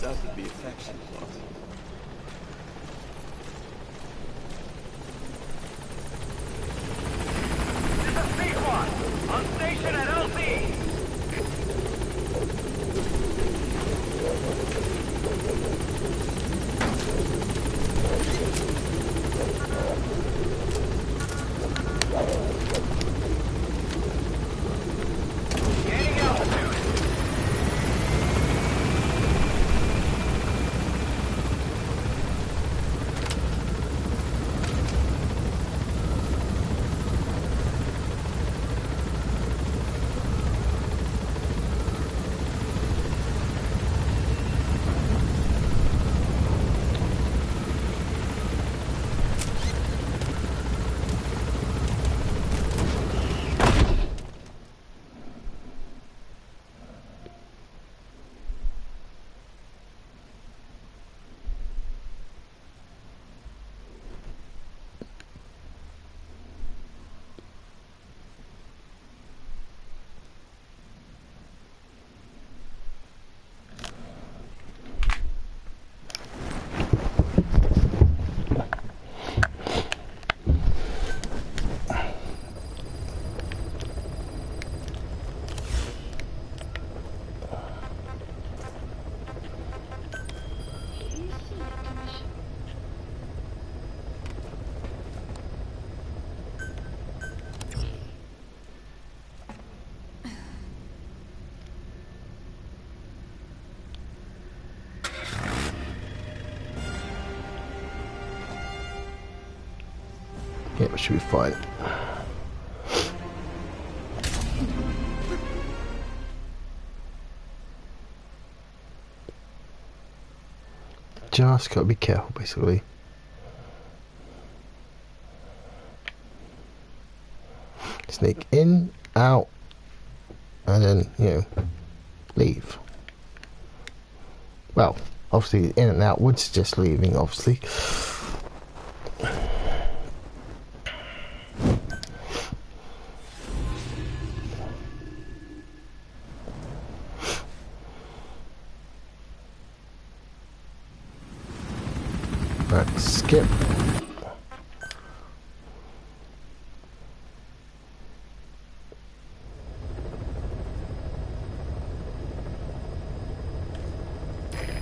That would be affection, boss. This is Sequan, on station at LZ. Gaining altitude. Yeah, it should be fine. Just gotta be careful, basically. Sneak in, out, and then, you know, leave. Well, obviously, in and out would suggest leaving, obviously. Right, skip.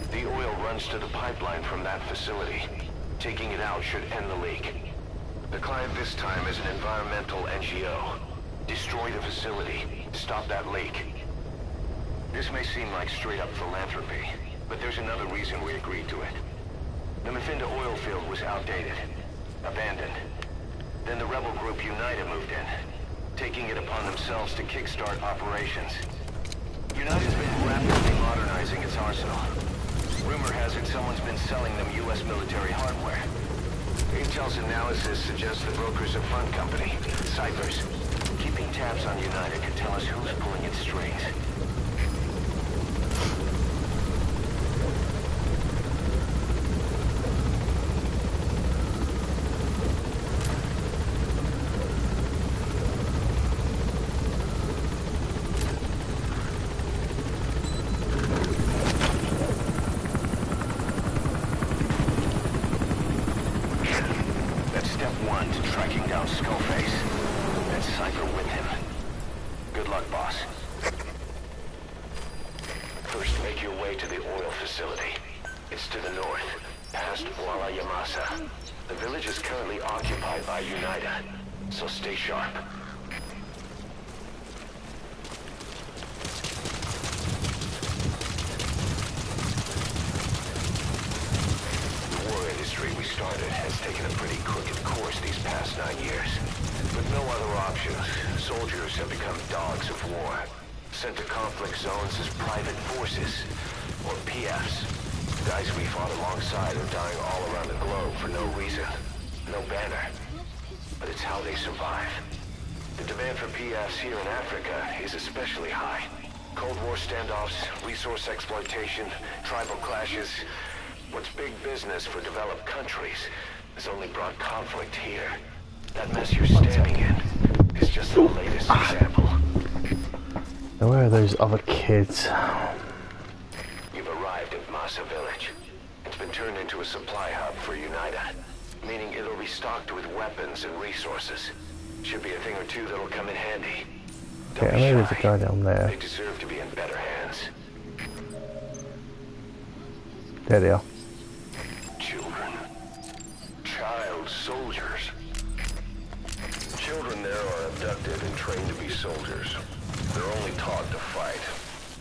The oil runs to the pipeline from that facility. Taking it out should end the leak. The client this time is an environmental NGO. Destroy the facility. Stop that leak. This may seem like straight-up philanthropy, but there's another reason we agreed to it. The Mafinda oil field was outdated, abandoned. Then the rebel group UNITA moved in, taking it upon themselves to kickstart operations. UNITA's been rapidly modernizing its arsenal. Rumor has it someone's been selling them U.S. military hardware. Intel's analysis suggests the broker's a front company, Cyphers. Keeping tabs on UNITA can tell us who's pulling its strings. Tracking down Skullface. And Cypher with him. Good luck, boss. First, make your way to the oil facility. It's to the north, past Wala Yamasa. The village is currently occupied by UNITA, so stay sharp. We started has taken a pretty crooked course these past 9 years. With no other options, soldiers have become dogs of war, sent to conflict zones as private forces, or PFs. Guys we fought alongside are dying all around the globe for no reason, no banner. But it's how they survive. The demand for PFs here in Africa is especially high. Cold War standoffs, resource exploitation, tribal clashes. What's big business for developed countries has only brought conflict here. That mess you're standing in is just the latest example. Now where are those other kids? You've arrived at Massaville. into a supply hub for UNITA, meaning it'll be stocked with weapons and resources. Should be a thing or two that'll come in handy. Don't Okay, be maybe there's a shy. guy down there. They deserve to be in better hands. There they are. Children. Child soldiers. Children there are abducted and trained to be soldiers. They're only taught to fight.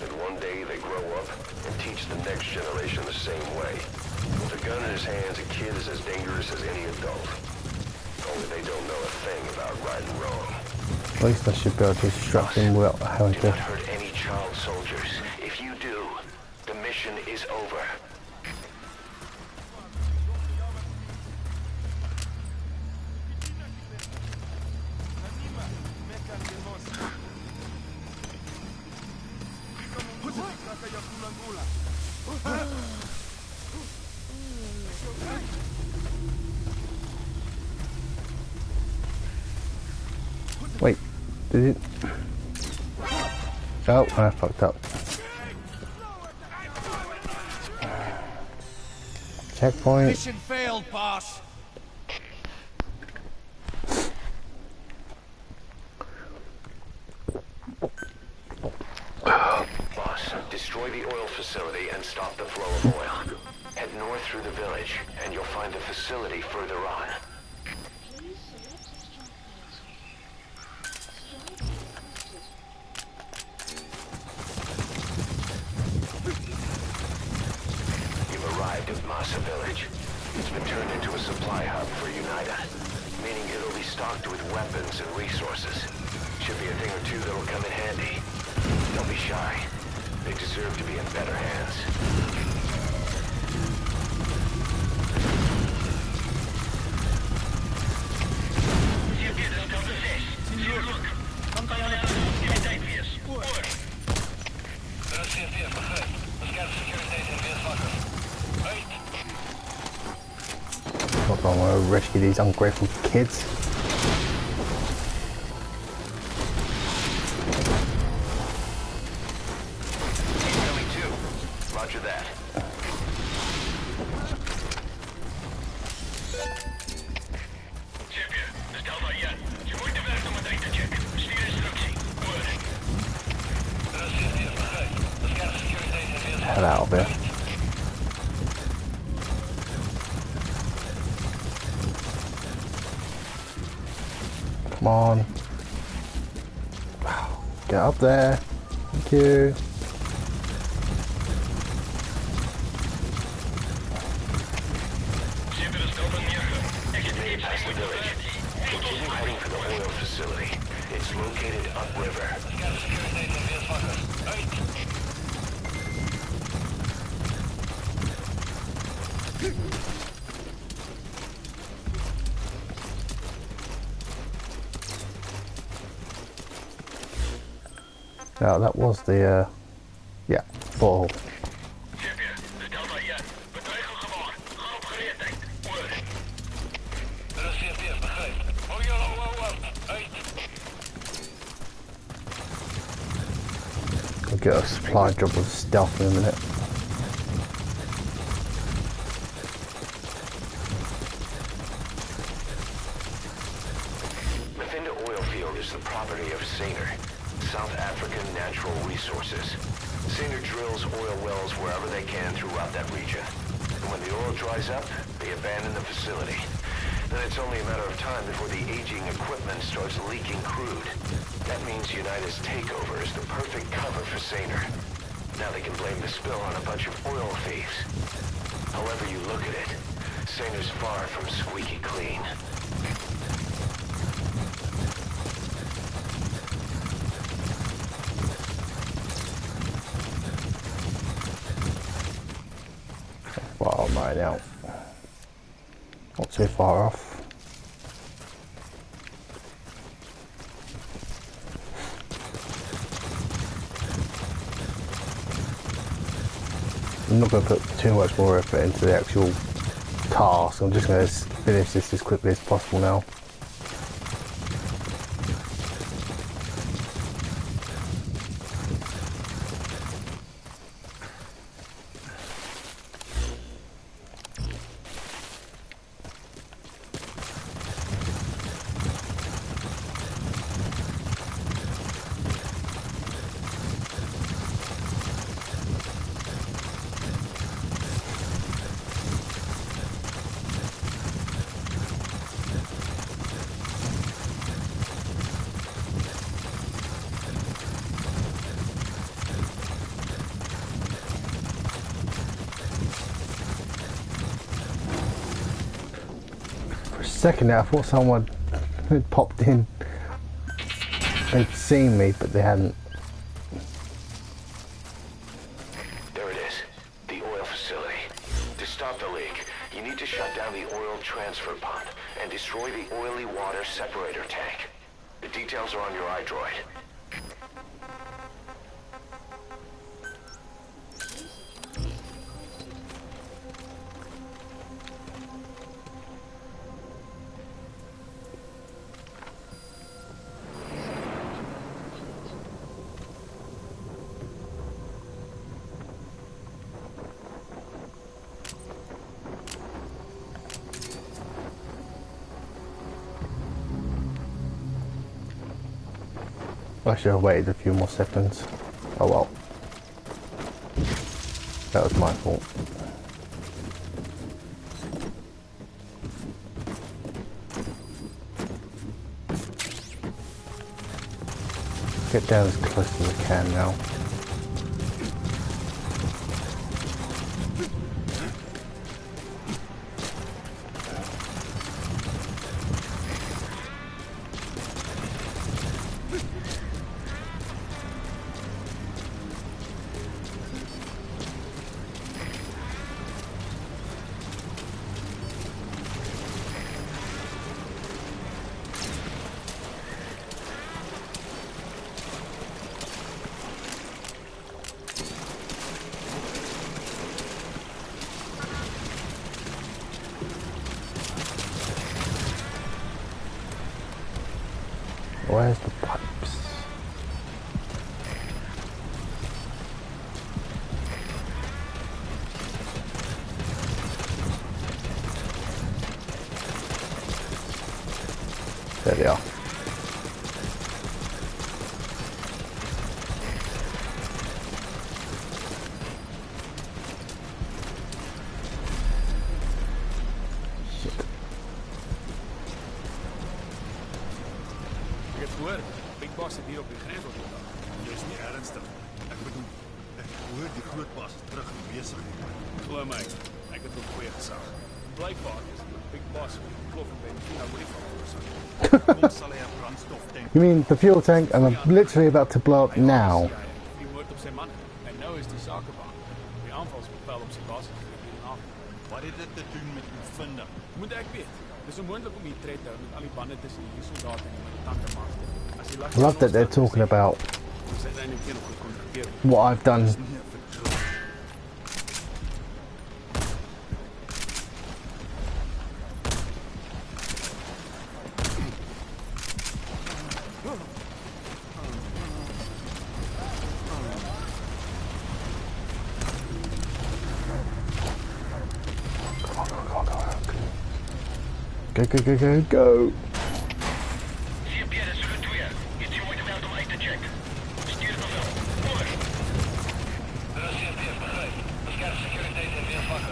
And one day they grow up and teach the next generation the same way. With a gun in his hands, a kid is as dangerous as any adult. Only they don't know a thing about right and wrong. At least I should be able to instruct him without having Do to. not hurt any child soldiers. If you do, the mission is over. Wait, did it? Oh, I fucked up. Checkpoint. Mission failed, boss. Boss, destroy the oil facility and stop the flow of oil. Head north through the village, and you'll find the facility further on. Please select a strike point. Strike You've arrived at Massa Village. It's been turned into a supply hub for UNITA, meaning it'll be stocked with weapons and resources. Should be a thing or two that'll come in handy. Don't be shy. They deserve to be in better hands. Fuck, I want to rescue these ungrateful kids. Incoming 2. Roger that. Hell out of here. Come on. Get up there. Thank you. You made it past the village. Continue heading for the oil facility. It's located upriver. Now that was the yeah, bottle. I'll get a supply drop of stealth in a minute. Mafinda oil field is the property of Saner, South African Natural Resources. Saner drills oil wells wherever they can throughout that region. And when the oil dries up, they abandon the facility. Then it's only a matter of time before the aging equipment starts leaking crude. That means UNITA's takeover is the perfect cover for Saner. Now they can blame the spill on a bunch of oil thieves. However you look at it, Saner's far from squeaky clean. Well, I'm right out. Not too far off. I'm not going to put too much more effort into the actual task. I'm just going to finish this as quickly as possible now. second there, I thought someone had popped in. They'd seen me, but they hadn't. There it is. The oil facility. To stop the leak, you need to shut down the oil transfer pump and destroy the oily water separator tank. The details are on your iDroid. I should have waited a few more seconds. Oh well. That was my fault. Get down as close as I can now. Where's the pipes? There they are. Big Boss het hier op die grens opgedag. Jy is nie ernstig. Ek bedoel, ek hoor die groot pas is terug in besigheid. Glo my, ek het ook goeie gesag. Blykbaar is die Big Boss klof en Bentina Willie van Ons sal hy 'n brandstoftank. You mean the fuel tank? And I'm literally about to blow up now. Die moord op sy man. En nou is die sakebaan. Die aanvalsbevel op sy basis in die avond. Wat het dit te doen met die vinding? Moet ek weet. Dis onmoontlik om hier tred te hou met al die bande tussen die soldate en die militante mars. I love that they're talking about what I've done. Go, go, go, go, go!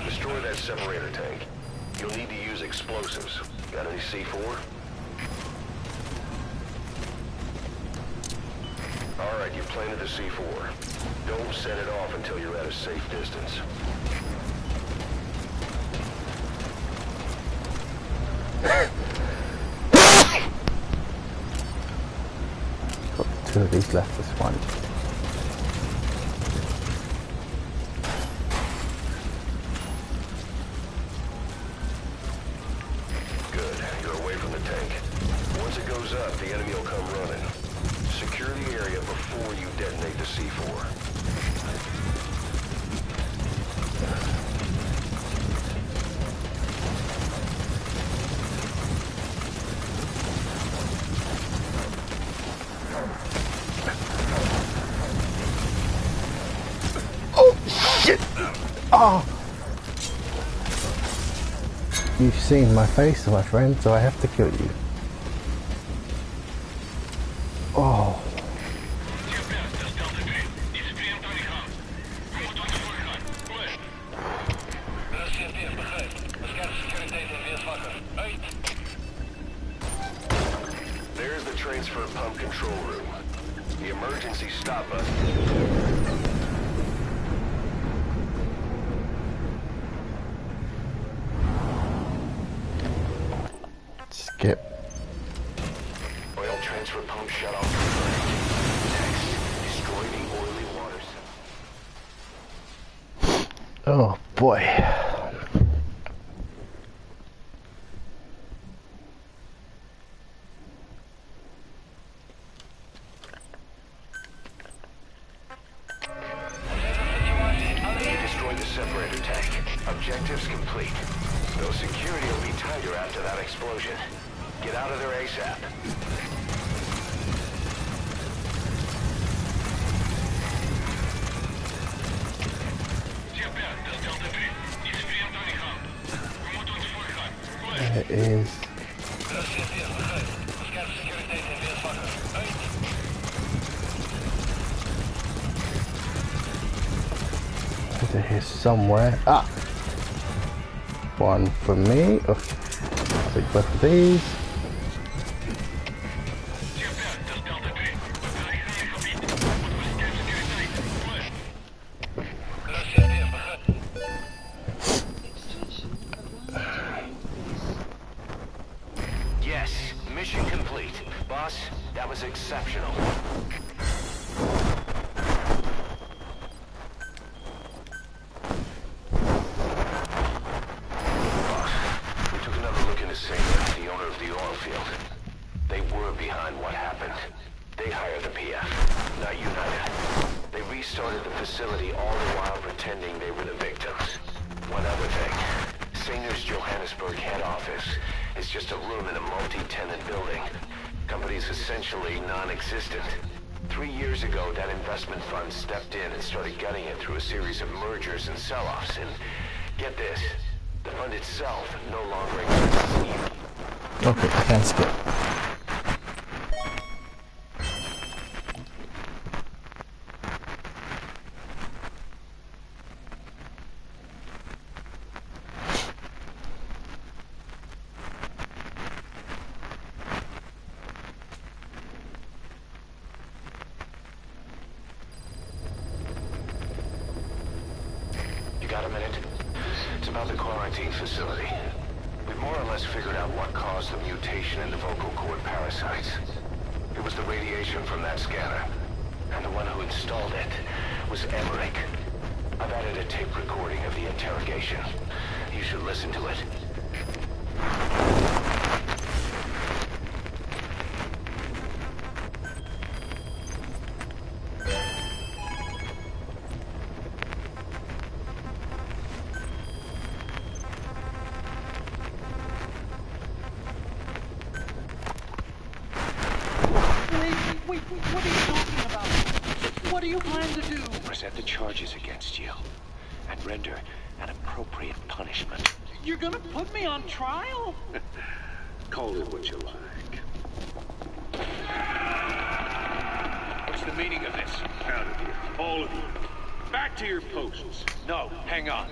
Destroy that separator tank. You'll need to use explosives. Got any C4? Alright, you've planted the C4. Don't set it off until you're at a safe distance. Got 2 of these left, that's fine. Good, you're away from the tank. Once it goes up, the enemy will come running. Secure the area before you detonate the C4. Oh! You've seen my face, my friend, so I have to kill you. Oh. There's the transfer pump control room. The emergency stop button. skip. Oil transfer pump shut off. Next, destroy the oily water supply. Oh boy. You destroyed the separator tank. Objectives complete. Though security will be tighter after that explosion. Get out of there ASAP. There it is. Over here somewhere. Ah! One for me. Oh, I'll take both of these. Yes, mission complete. Boss, that was exceptional. Boss, we took another look into Sanger, the owner of the oil field. They were behind what happened. They hired the PF, not United. They restarted the facility all the while pretending they were the victims. One other thing. Sanger's Johannesburg head office is just a room in a multi-tenant building. Company's essentially non-existent. 3 years ago, that investment fund stepped in and started gutting it through a series of mergers and sell-offs. And get this, the fund itself no longer exists. Okay, I can skip. You got a minute? It's about the quarantine facility. We've more or less figured out what caused the mutation in the vocal cord parasites. It was the radiation from that scanner. And the one who installed it was Emmerich. I've added a tape recording of the interrogation. You should listen to it. Wait, what are you talking about? What do you plan to do? Present the charges against you and render an appropriate punishment. You're gonna put me on trial? Call it what you like. What's the meaning of this? Out of here. All of you. Back to your posts. No, hang on.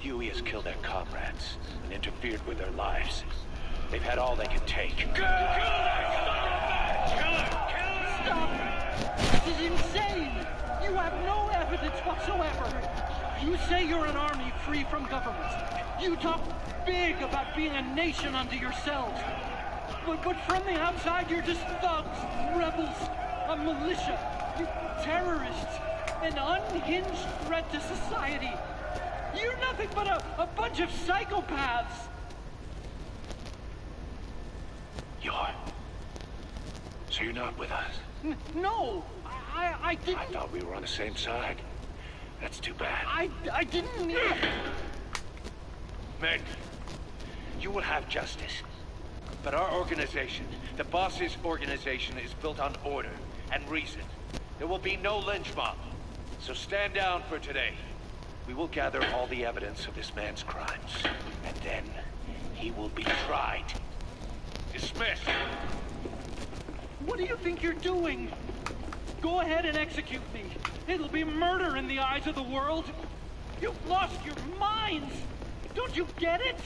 Huey has killed their comrades and interfered with their lives. They've had all they could take. Stop! This is insane! You have no evidence whatsoever! You say you're an army free from government. You talk big about being a nation unto yourselves. But from the outside, you're just thugs, rebels, a militia, terrorists, an unhinged threat to society. You're nothing but a bunch of psychopaths! You are? So you're not with us? No! I didn't... I thought we were on the same side. That's too bad. I didn't... Men, you will have justice. But our organization, the boss's organization, is built on order and reason. There will be no lynch mob. So stand down for today. We will gather all the evidence of this man's crimes. And then he will be tried. Dismissed. What do you think you're doing? Go ahead and execute me. It'll be murder in the eyes of the world. You've lost your minds. Don't you get it?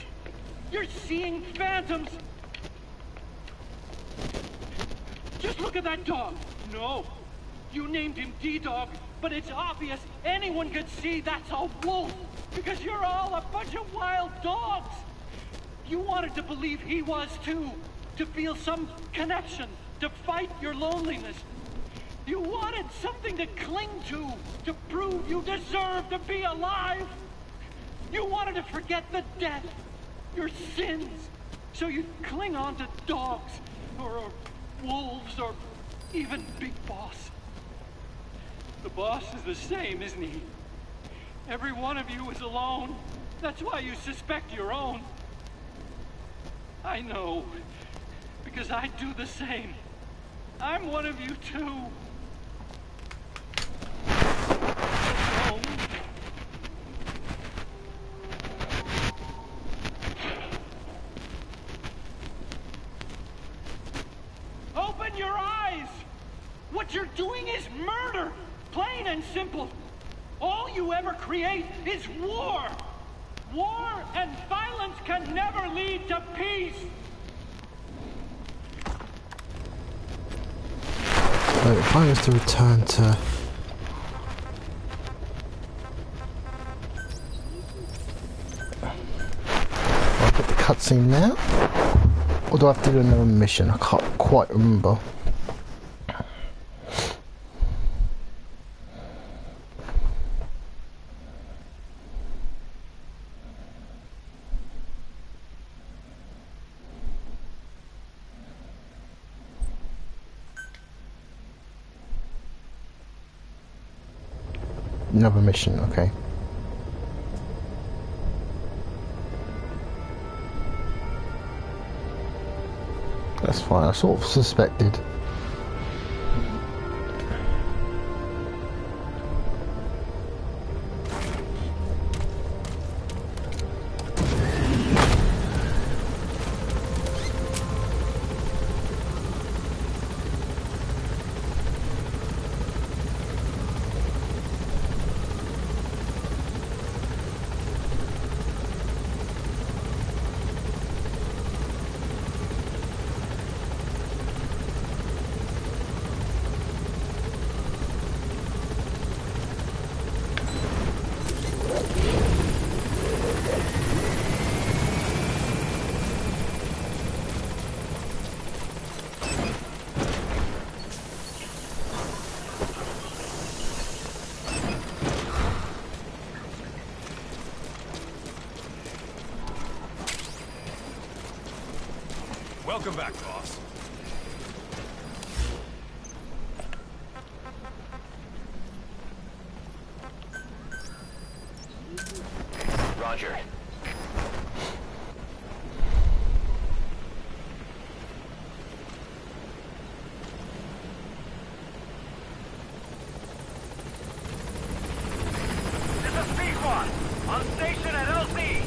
You're seeing phantoms. Just look at that dog. No. You named him D-Dog, but it's obvious anyone could see that's a wolf. Because you're all a bunch of wild dogs. You wanted to believe he was too, to feel some connection, to fight your loneliness. You wanted something to cling to prove you deserve to be alive. You wanted to forget the death, your sins, so you'd cling on to dogs, or wolves, or even Big Boss. The boss is the same, isn't he? Every one of you is alone. That's why you suspect your own. I know, because I do the same. I'm one of you too. Alone. Open your eyes! What you're doing is murder! Plain and simple. All you ever create is war! War and violence can never lead to peace! So if I was to return to... I'll put the cutscene now? Or do I have to do another mission? I can't quite remember. Another mission, okay. That's fine, I sort of suspected. Welcome back, boss. Roger. This is Pequod, on station at LC.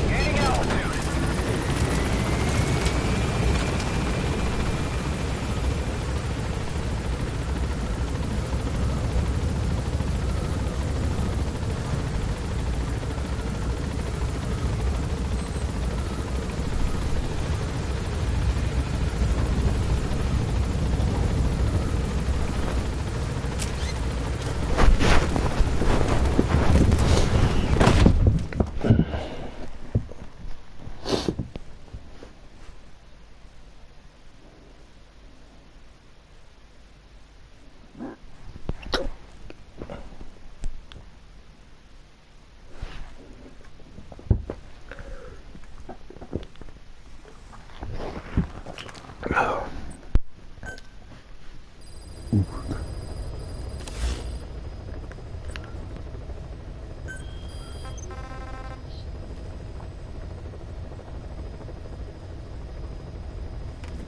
Gaining altitude.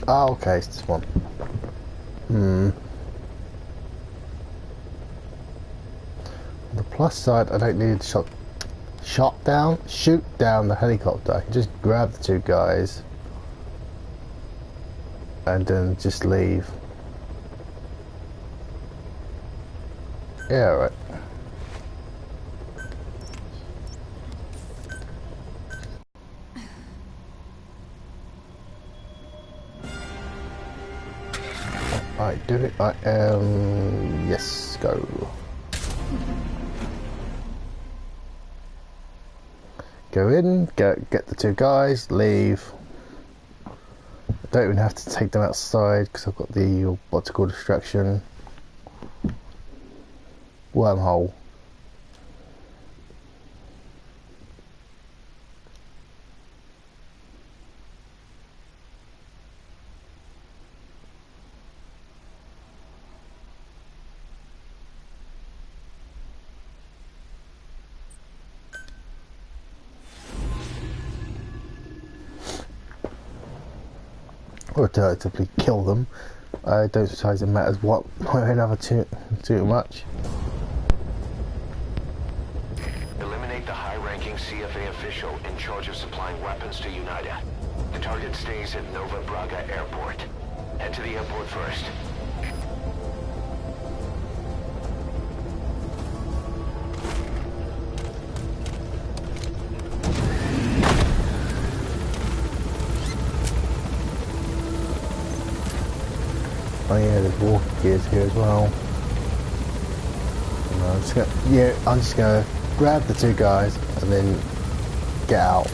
Ah, okay, it's this one. On the plus side, I don't need to shoot down the helicopter. I can just grab the two guys and then just leave. Yeah, right. Alright, do it. Yes, go. Go in, get the two guys, leave. I don't even have to take them outside because I've got the optical distraction. Wormhole. Or alternatively kill them. I don't suppose it matters what. I don't have too much. Eliminate the high-ranking CFA official in charge of supplying weapons to UNITA. The target stays at Nova Braga Airport. Head to the airport first. Oh yeah, there's walking gears here as well. And I'm just gonna grab the two guys and then get out.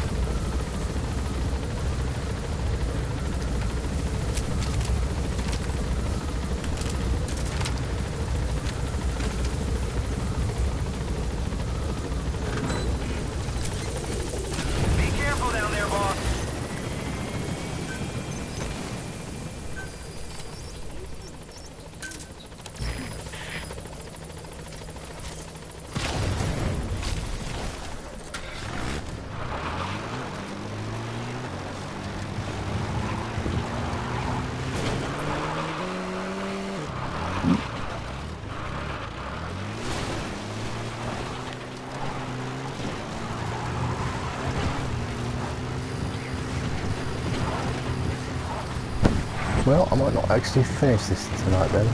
Be careful down there, boss. Well, I might not actually finish this tonight then.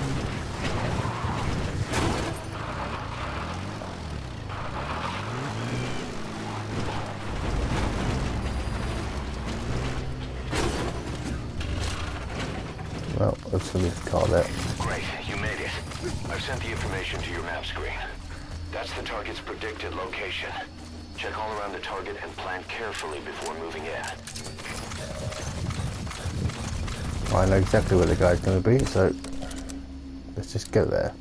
Well, let's leave the car there. Great, you made it. I've sent the information to your map screen. That's the target's predicted location. Check all around the target and plan carefully before moving in. I know exactly where the guy's going to be, so let's just go there.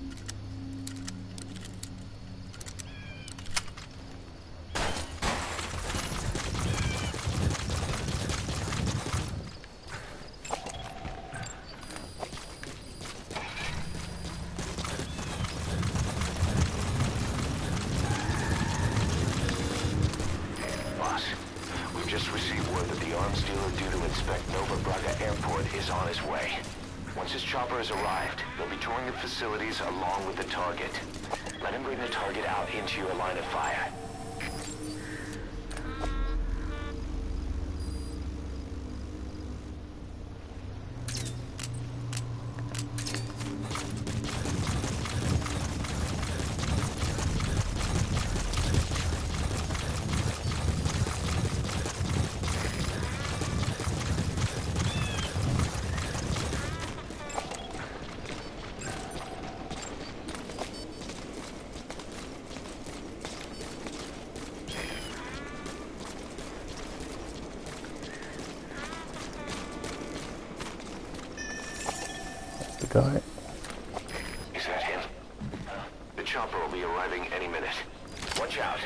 Boss, we've just received word that the arms dealer due to inspect Nova Braga Airport is on his way. Once his chopper has arrived, they'll be touring the facilities along with the target. Let him bring the target out into your line of fire. The guy. Is that him? The chopper will be arriving any minute. Watch out.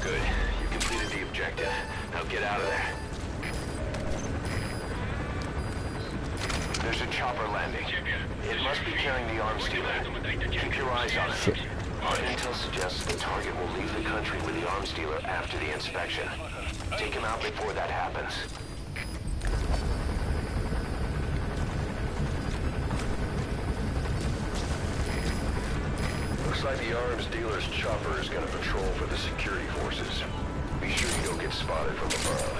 Good. You completed the objective. Now get out of there. There's a chopper landing. It must be carrying the arms dealer. Keep your eyes on it. Our intel suggests the target will leave the country with the arms dealer after the inspection. Take him out before that happens. Looks like the arms dealer's chopper is going to patrol for the security forces. Be sure you don't get spotted from above.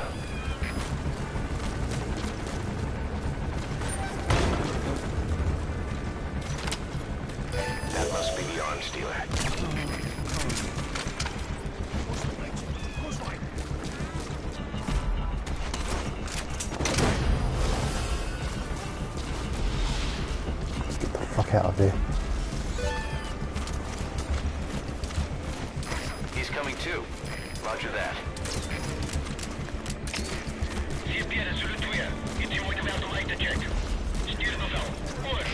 fuck out of here. He's coming too. Roger that. Zie Pierre sur le toit. Iets je moet wel de check. Stuur nog wel. Voor.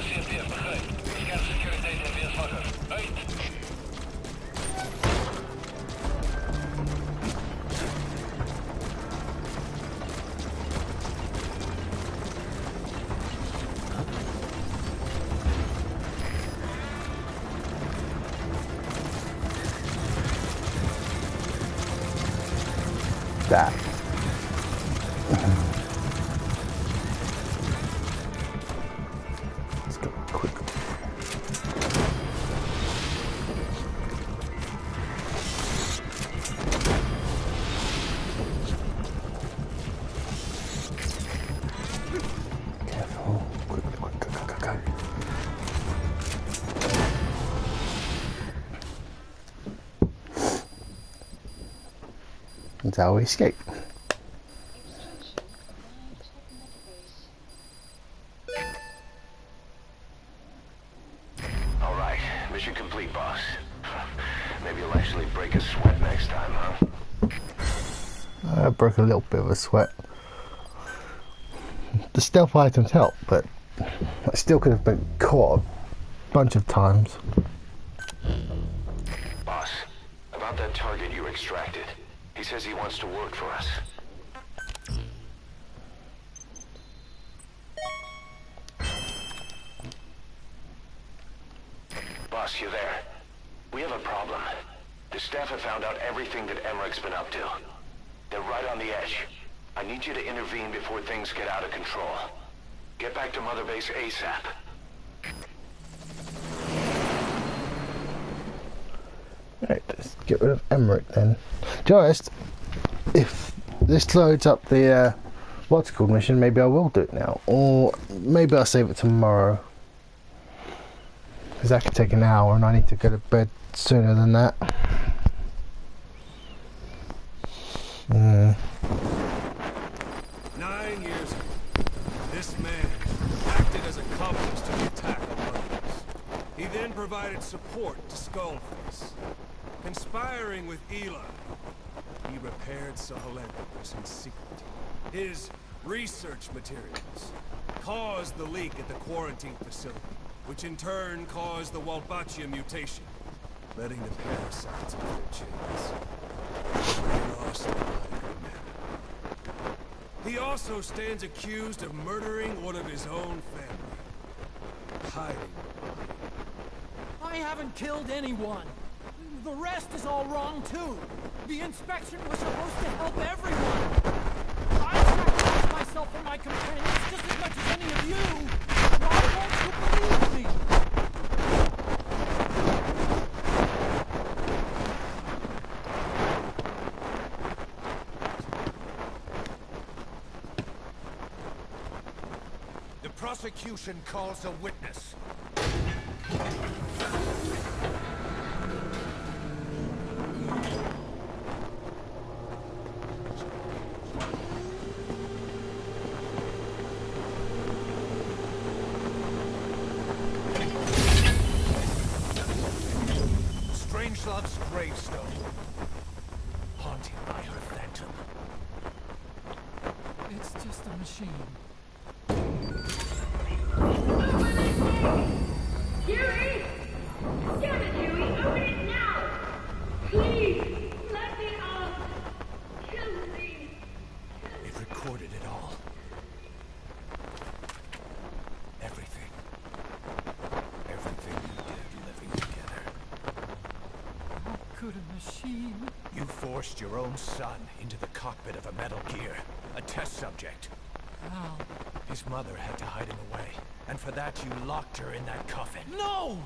Zie Pierre, begrijp. Scan security en weer vakker. Uit. That. Let's go quick. Careful. Quick, go. That's how we escape. All right, mission complete, boss. Maybe you'll actually break a sweat next time, huh? I broke a little bit of a sweat. The stealth items help, but I still could have been caught a bunch of times. Boss, about that target you extracted. He says he wants to work for us. Boss, you there? We have a problem. The staff have found out everything that Emmerich's been up to. They're right on the edge. I need you to intervene before things get out of control. Get back to Mother Base ASAP. Right, let's get rid of Emmerich then. Just if this loads up the what's it called mission, maybe I will do it now, or maybe I'll save it tomorrow, because that could take an hour and I need to go to bed sooner than that. 9 years ago, this man acted as accomplice to the attack on others. He then provided support to Skullface. Conspiring with Eli, he repaired Sahelanthropus in secret. His research materials caused the leak at the quarantine facility, which in turn caused the Walbachia mutation, letting the parasites off their chains. They lost a lot of good men. He also stands accused of murdering one of his own family, hiding. I haven't killed anyone. The rest is all wrong, too. The inspection was supposed to help everyone. I sacrificed myself for my companions just as much as any of you. Why won't you believe me? The prosecution calls a witness. Strangelove's gravestone, haunted by her phantom. It's just a machine. Huey! Damn it, Huey! Open it now! Please! Let me out! Kill me! It recorded it all. Everything. Everything you did living together. How could a machine? You forced your own son into the cockpit of a Metal Gear, a test subject. How? His mother had to hide him away, and for that you locked her in that coffin. No!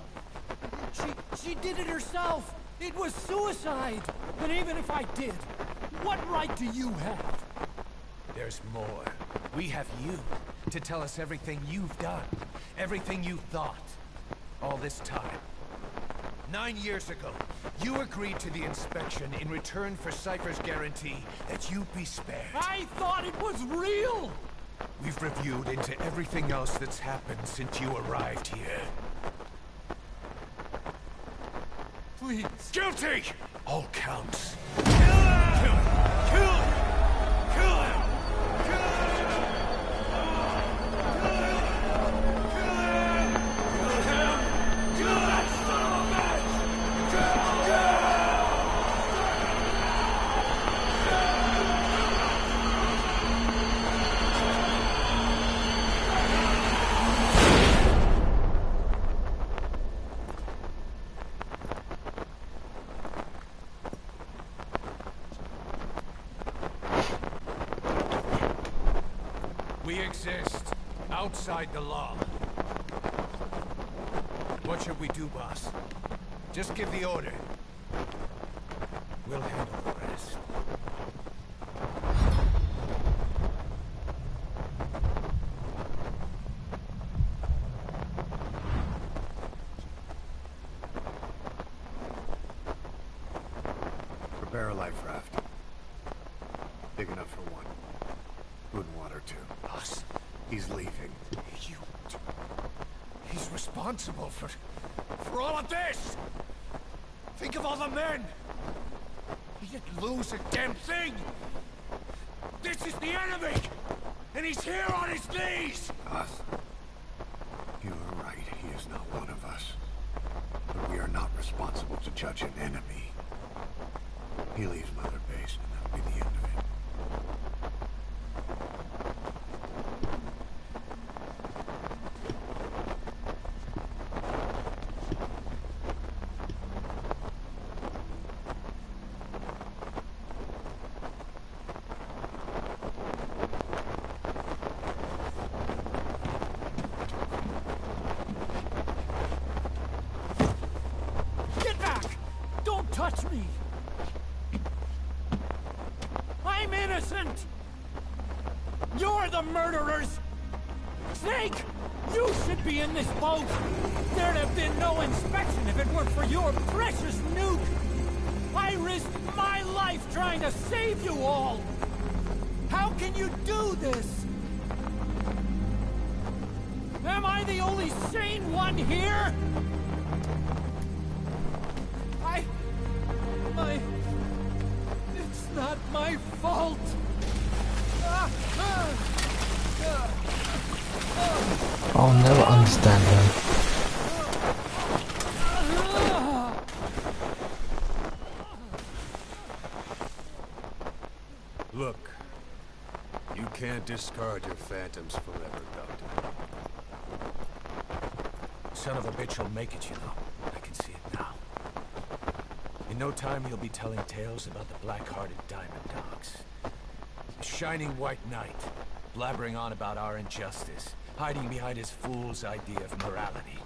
She did it herself! It was suicide! But even if I did, what right do you have? There's more. We have you to tell us everything you've done, everything you thought, all this time. 9 years ago, you agreed to the inspection in return for Cypher's guarantee that you'd be spared. I thought it was real! We've reviewed into everything else that's happened since you arrived here. Please. Guilty! All counts. Kill him! Kill him! Kill him! Kill him! Kill that son of a bitch! Kill him! We exist outside the law. What should we do, boss? Just give the order. We'll handle the rest. Prepare a life raft. Big enough for one. Food and water, too. Boss, He's leaving. he's responsible for all of this! Think of all the men! He didn't lose a damn thing! This is the enemy! And he's here on his knees! Us? You are right. He is not one of us. But we are not responsible to judge an enemy. He leaves Mother Base, and that'll be the end of it. Get back! Don't touch me! I'm innocent! You're the murderers! Snake! You should be in this boat! There'd have been no inspection if it weren't for your precious nuke! I risked my life trying to save you all! How can you do this? Am I the only sane one here? It's not my fault! I'll never understand him. Look, you can't discard your phantoms forever, Doctor. Son of a bitch will make it, you know. I can see it now. In no time, he'll be telling tales about the black-hearted Diamond Dogs. A shining white knight, blabbering on about our injustice, hiding behind his fool's idea of morality.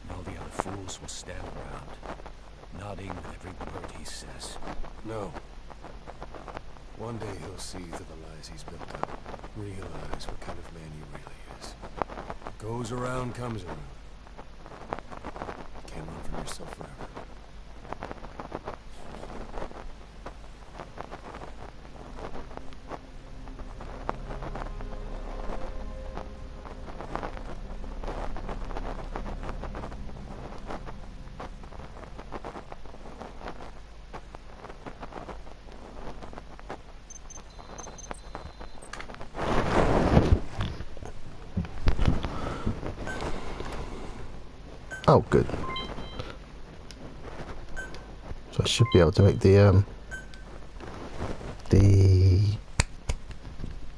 And all the other fools will stand around, nodding with every word he says. No. One day he'll see through the lies he's built up, realize what kind of man he really is. What goes around comes around. You can't run from yourself forever. Oh, good. So I should be able to make the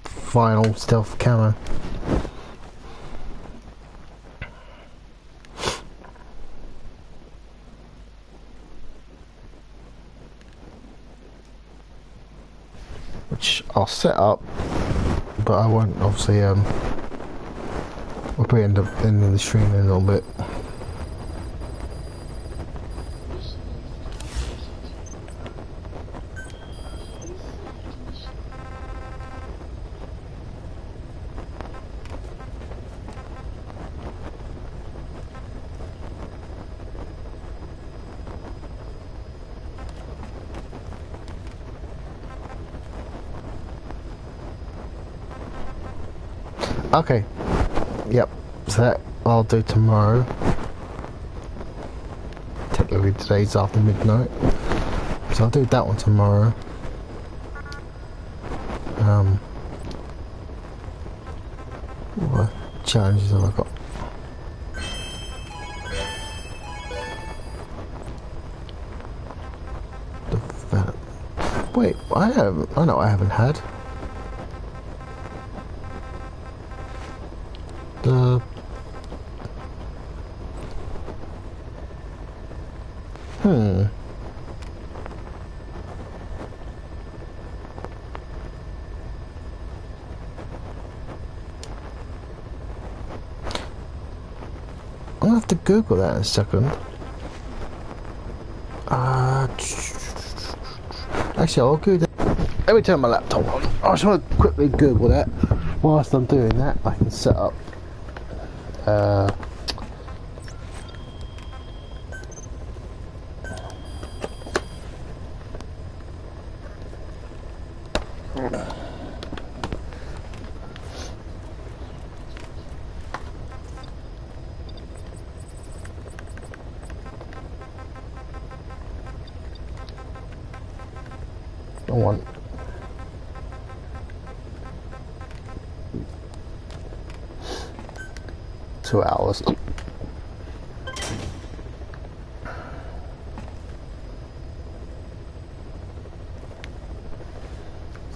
final stealth camo. Which I'll set up, but I won't obviously we'll probably end up ending the stream in a little bit. Okay. Yep. So that I'll do tomorrow. Technically today's after midnight. So I'll do that one tomorrow. What challenges have I got? Wait, I know I haven't had. The... I'm gonna have to Google that in a second. Actually, I'll Google that. Let me turn my laptop on. I just want to quickly Google that. Whilst I'm doing that, I can set up. I want 2 hours.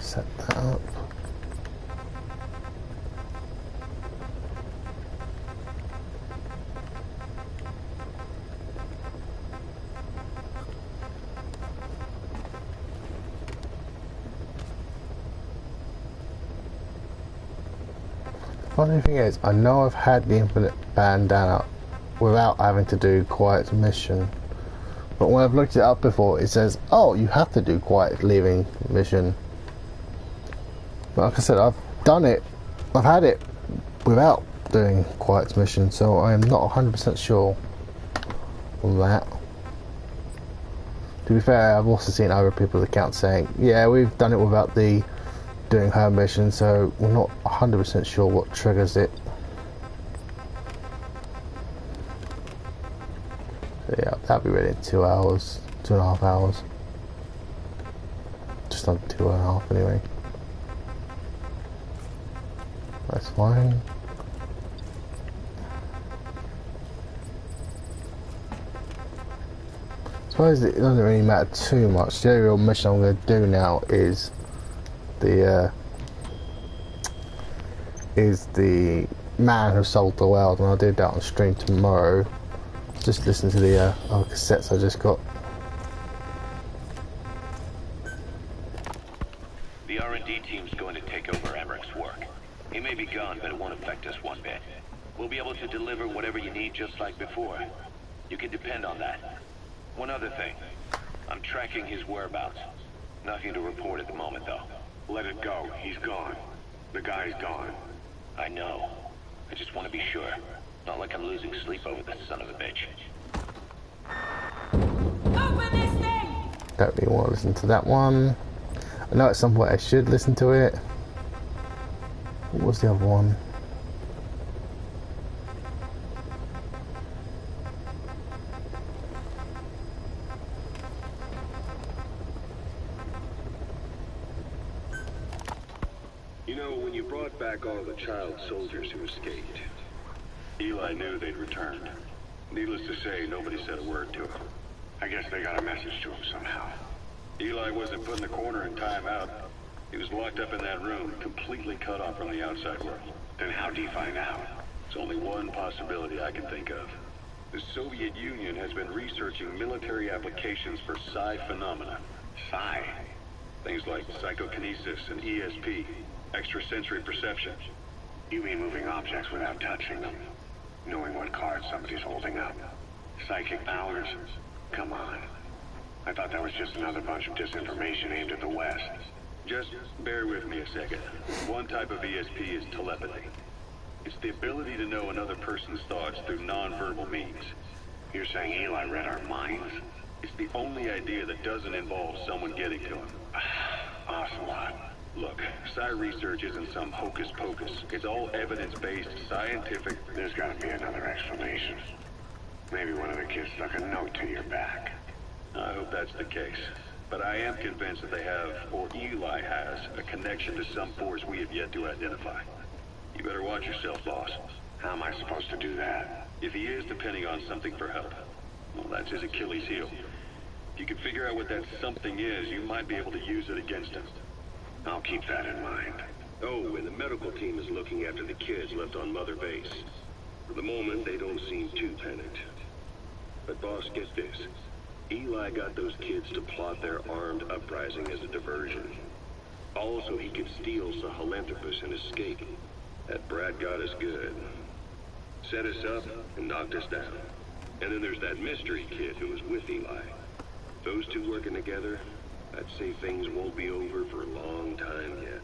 Set that up. Funny thing is, I know I've had the infinite bandana without having to do quiet mission, but when I've looked it up before, it says, "Oh, you have to do quiet leaving mission." But like I said, I've done it. I've had it without doing quiet mission, so I am not 100% sure on that. To be fair, I've also seen other people's accounts saying, "Yeah, we've done it without the." Doing her mission, so we're not 100% sure what triggers it. So yeah, that'll be ready in 2 hours, 2.5 hours. Just under 2.5 anyway. That's fine. I suppose it doesn't really matter too much. The only real mission I'm going to do now is the man who sold the world, and I'll do that on stream tomorrow. Just listen to the other cassettes I just got. The R&D team's going to take over Emmerich's work. He may be gone, but it won't affect us one bit. We'll be able to deliver whatever you need just like before. You can depend on that. One other thing. I'm tracking his whereabouts. Nothing to report at the moment, though. Let it go. He's gone. The guy's gone. I know. I just want to be sure. Not like I'm losing sleep over this son of a bitch. Open this thing! Don't really want to listen to that one. I know at some point I should listen to it. What was the other one? You know, when you brought back all the child soldiers who escaped, Eli knew they'd returned. Needless to say, nobody said a word to him. I guess they got a message to him somehow. Eli wasn't put in the corner in time out. He was locked up in that room, completely cut off from the outside world. Then how'd he find out? There's only one possibility I can think of. The Soviet Union has been researching military applications for psi phenomena. Psi? Things like psychokinesis and ESP, extrasensory perception. You mean moving objects without touching them? Knowing what cards somebody's holding up? Psychic powers? Come on. I thought that was just another bunch of disinformation aimed at the West. Just bear with me a second. One type of ESP is telepathy. It's the ability to know another person's thoughts through non-verbal means. You're saying Eli read our minds? It's the only idea that doesn't involve someone getting to him. Ocelot. Look, Psi research isn't some hocus pocus. It's all evidence-based, scientific... There's gotta be another explanation. Maybe one of the kids stuck a note to your back. I hope that's the case. But I am convinced that they have, or Eli has, a connection to some force we have yet to identify. You better watch yourself, boss. How am I supposed to do that? If he is depending on something for help, well, that's his Achilles heel. If you can figure out what that something is, you might be able to use it against him. I'll keep that in mind. Oh, and the medical team is looking after the kids left on Mother Base. For the moment, they don't seem too panicked. But boss, get this. Eli got those kids to plot their armed uprising as a diversion. Also, he could steal Sahelanthropus and escape. That brat got us good. Set us up and knocked us down. And then there's that mystery kid who was with Eli. Those two working together, I'd say things won't be over for a long time yet.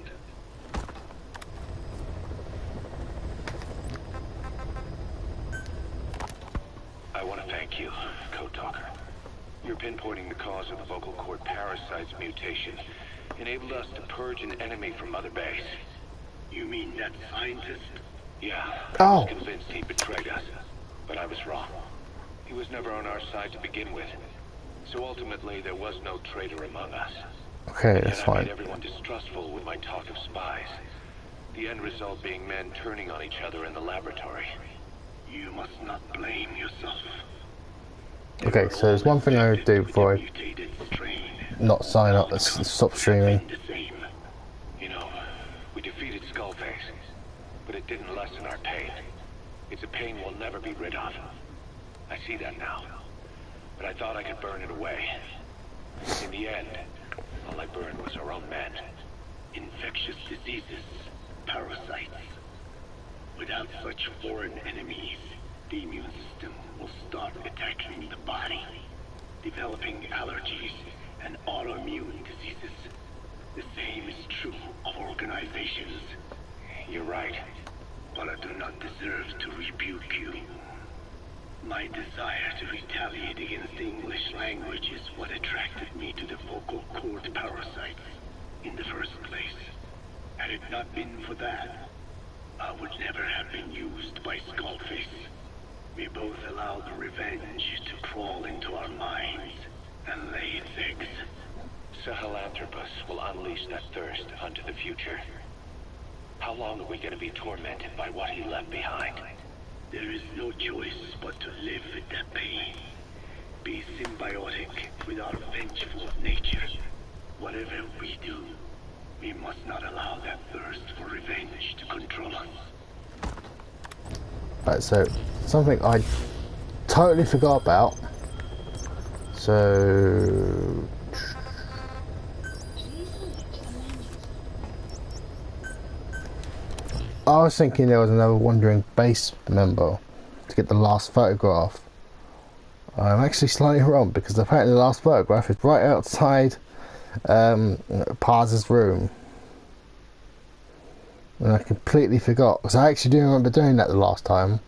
I want to thank you, Code Talker. You're pinpointing the cause of the vocal cord parasite's mutation. Enabled us to purge an enemy from Mother Base. You mean that scientist? Yeah. I was convinced he betrayed us. But I was wrong. He was never on our side to begin with. So ultimately, there was no traitor among us. Okay, that's fine. I made everyone distrustful with my talk of spies. The end result being men turning on each other in the laboratory. You must not blame yourself. Okay, so there's one thing I would do before I not sign up, stop streaming. You know, we defeated Skullface, but it didn't lessen our pain. It's a pain we'll never be rid of. I see that now, but I thought I could burn it away. In the end, all I burned was our own men. Infectious diseases, parasites. Without such foreign enemies, the immune system will start attacking the body, developing allergies and autoimmune diseases. The same is true of organizations. You're right. But I do not deserve to rebuke you. My desire to retaliate against the English language is what attracted me to the vocal cord parasites in the first place. Had it not been for that, I would never have been used by Skullface. We both allowed revenge to crawl into our minds and lay its eggs. Sahelanthropus will unleash that thirst onto the future. How long are we going to be tormented by what he left behind? There is no choice but to live with that pain. Be symbiotic with our vengeful nature. Whatever we do, we must not allow that thirst for revenge to control us. Right, so something I totally forgot about. So I was thinking there was another wandering base member to get the last photograph. I'm actually slightly wrong because apparently the last photograph is right outside Paz's room. And I completely forgot because I actually do remember doing that the last time.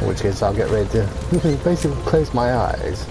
In which case I'll get ready to basically close my eyes.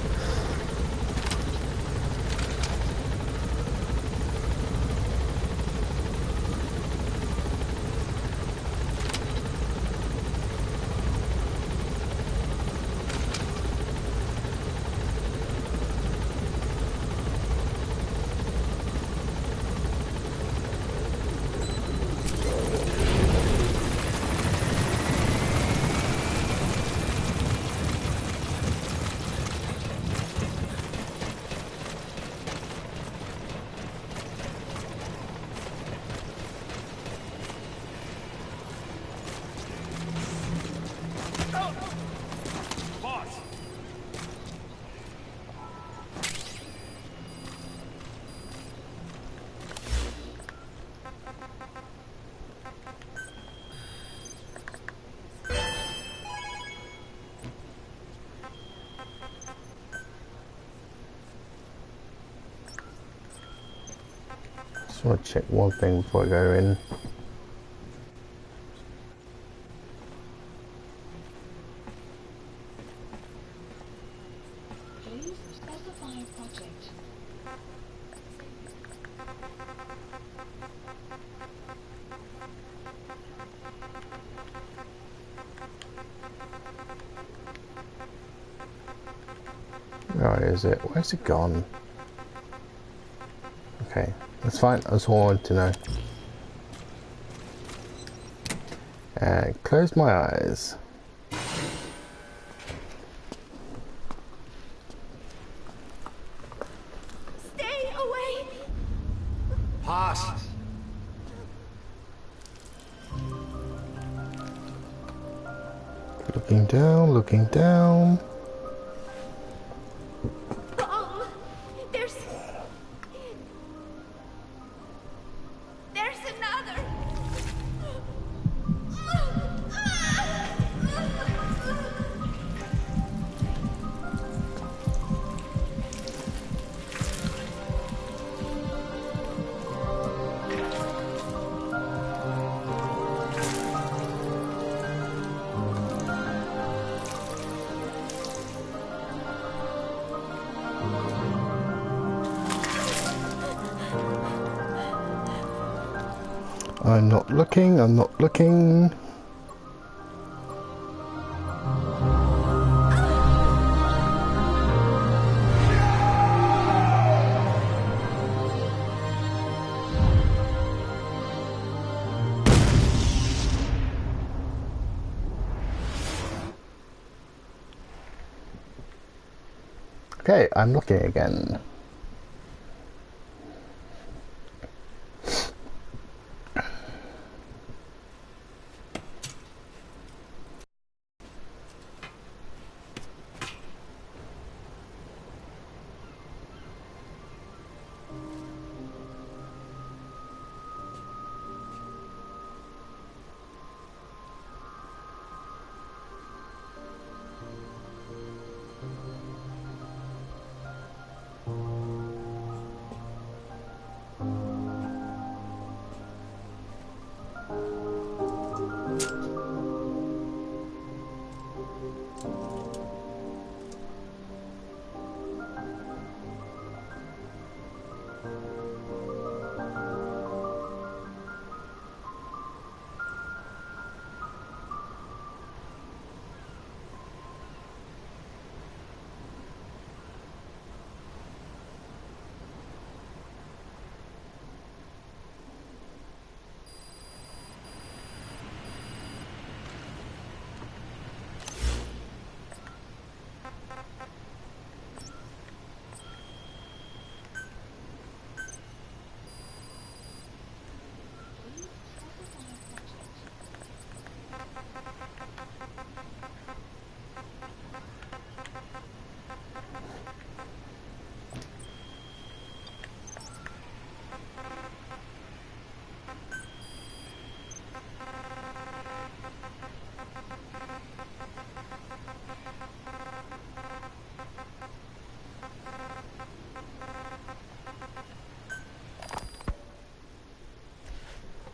Just want to check one thing before I go in. Please specify project. Where is it? Where's it gone? Okay, that's fine. I just wanted to know. And close my eyes. Stay away! Pass. Looking down, looking down. Bomb! There's another! I'm not looking, I'm not looking. Okay, I'm looking again.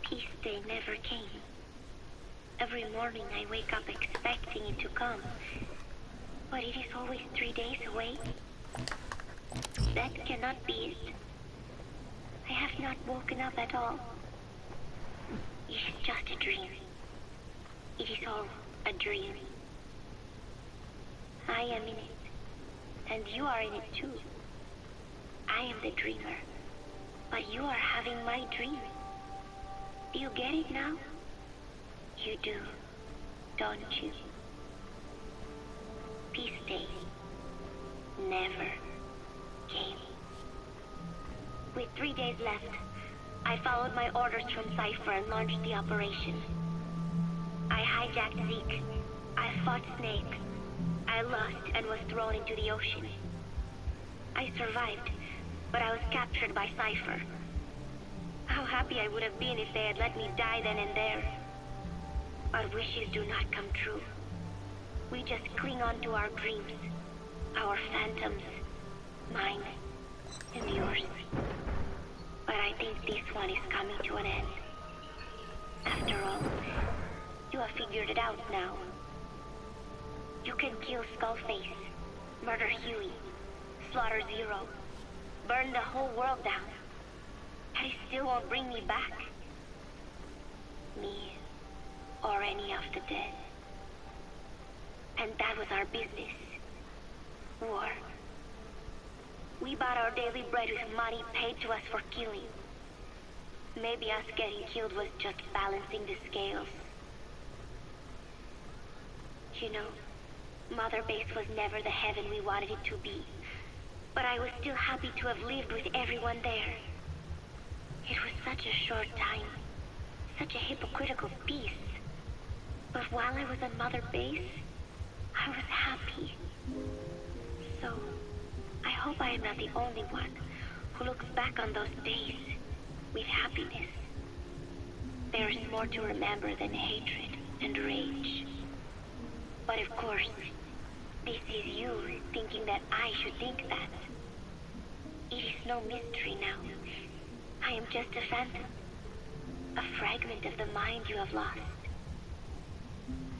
Peace Day never came. Every morning I wake up expecting it to come, but it is always 3 days away. That cannot be it. I have not woken up at all. It is just a dream. It is all a dream. I am in it, and you are in it too. I am the dreamer, but you are having my dream. Do you get it now? You do, don't you? Peace Day never came. With 3 days left, I followed my orders from Cypher and launched the operation. I hijacked Zeke. I fought Snake. I lost and was thrown into the ocean. I survived, but I was captured by Cypher. How happy I would have been if they had let me die then and there. Our wishes do not come true. We just cling on to our dreams, our phantoms, mine and yours. But I think this one is coming to an end. After all, you have figured it out now. You can kill Skullface, murder Huey, slaughter Zero, burn the whole world down. And it still won't bring me back. Me, or any of the dead. And that was our business. War. We bought our daily bread with money paid to us for killing. Maybe us getting killed was just balancing the scales. You know, Mother Base was never the heaven we wanted it to be. But I was still happy to have lived with everyone there. It was such a short time. Such a hypocritical peace. But while I was on Mother Base, I was happy. So, I hope I am not the only one who looks back on those days with happiness. There is more to remember than hatred and rage. But of course, this is you thinking that I should think that. It is no mystery now. I am just a phantom. A fragment of the mind you have lost.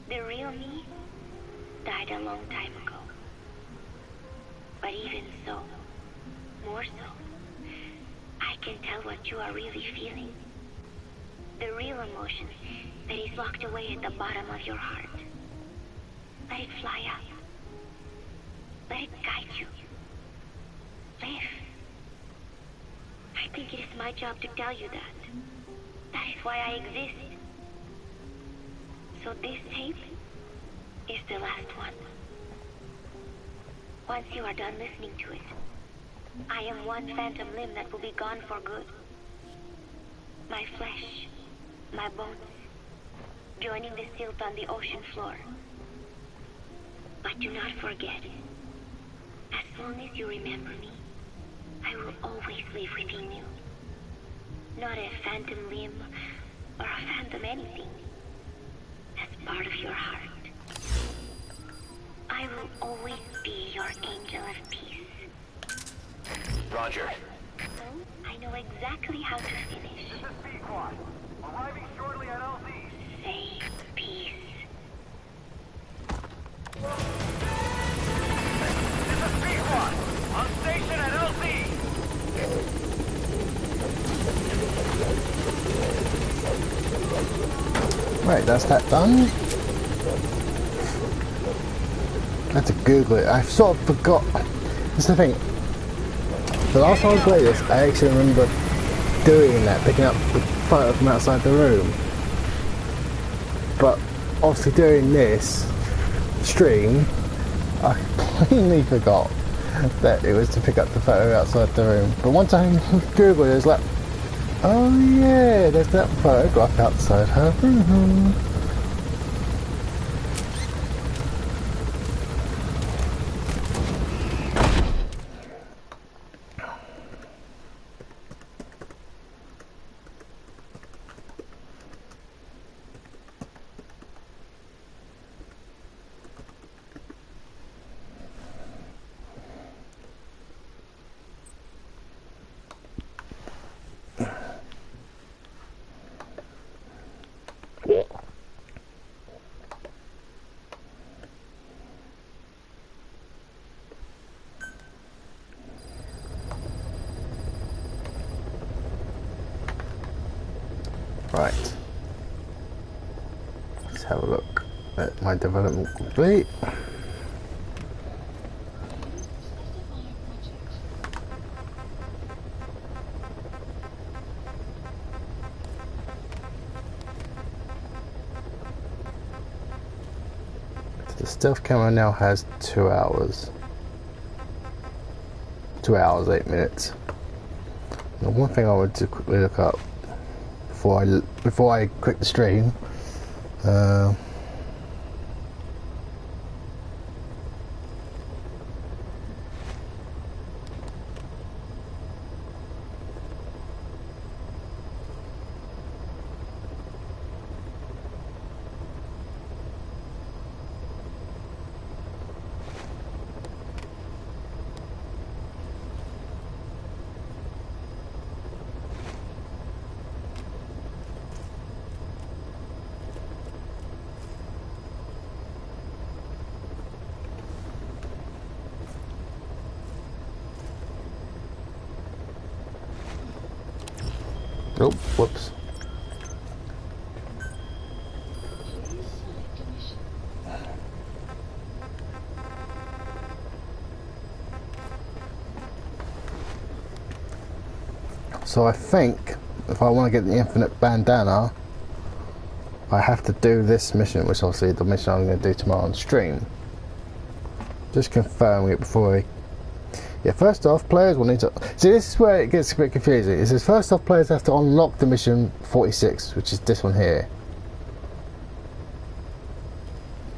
The real me died a long time ago. But even so, more so, I can tell what you are really feeling. The real emotion that is locked away at the bottom of your heart. Let it fly up. Let it guide you. Live. I think it is my job to tell you that. That is why I exist. So this tape is the last one. Once you are done listening to it, I am one phantom limb that will be gone for good. My flesh, my bones, joining the silt on the ocean floor. But do not forget, as long as you remember me, I will always live within you. Not a phantom limb, or a phantom anything. As part of your heart. I will always be your angel of peace. Roger. So, I know exactly how to finish. This is Pequod. Arriving shortly at LZ. Say peace. This is Pequod. On station at LZ. Right, that's that done. I had to Google it. I sort of forgot. That's the thing. The last time I played this, I actually remember doing that, picking up the photo from outside the room. But obviously doing this stream, I completely forgot that it was to pick up the photo outside the room. But once I Googled it, it was like, oh yeah, there's that photograph outside her room. Right, let's have a look at my development complete. The stealth camera now has 2 hours. 2 hours, 8 minutes. Now, one thing I want to quickly look up before I quit the stream. Oh, whoops. So I think if I want to get the infinite bandana, I have to do this mission, which obviously the mission I'm going to do tomorrow on stream. Just confirming it before I... Yeah, first off, players will need to... See, this is where it gets a bit confusing. It says first off, players have to unlock the mission 46, which is this one here.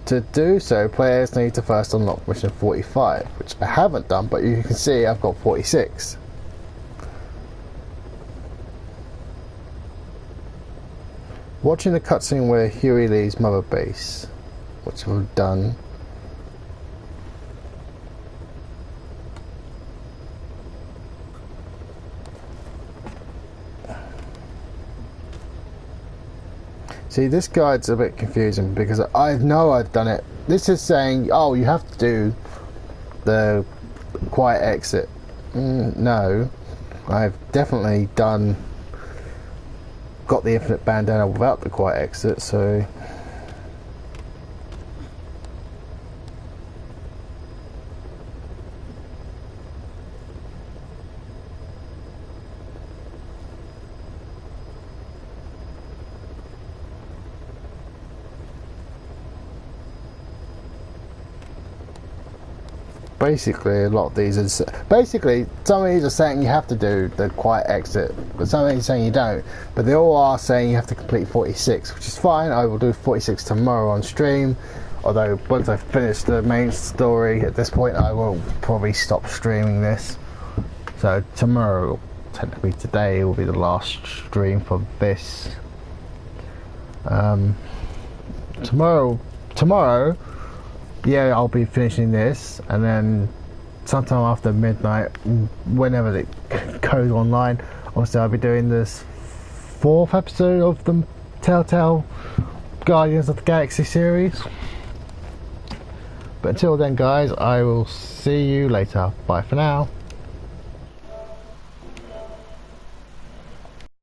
To do so, players need to first unlock mission 45, which I haven't done, but you can see I've got 46. Watching the cutscene where Huey leaves Mother Base, which I've done. See, this guide's a bit confusing because I know I've done it. This is saying, oh, you have to do the quiet exit. No, I've definitely got the infinite bandana without the quiet exit, so... Basically, a lot of these are... Basically, some of these are saying you have to do the quiet exit, but some of these are saying you don't. But they all are saying you have to complete 46, which is fine. I will do 46 tomorrow on stream. Although, once I finish the main story, at this point, I will probably stop streaming this. So, tomorrow, technically today, will be the last stream for this. Tomorrow... Yeah, I'll be finishing this, and then sometime after midnight, whenever it goes online, obviously I'll be doing this 4th episode of the Telltale Guardians of the Galaxy series. But until then, guys, I will see you later. Bye for now.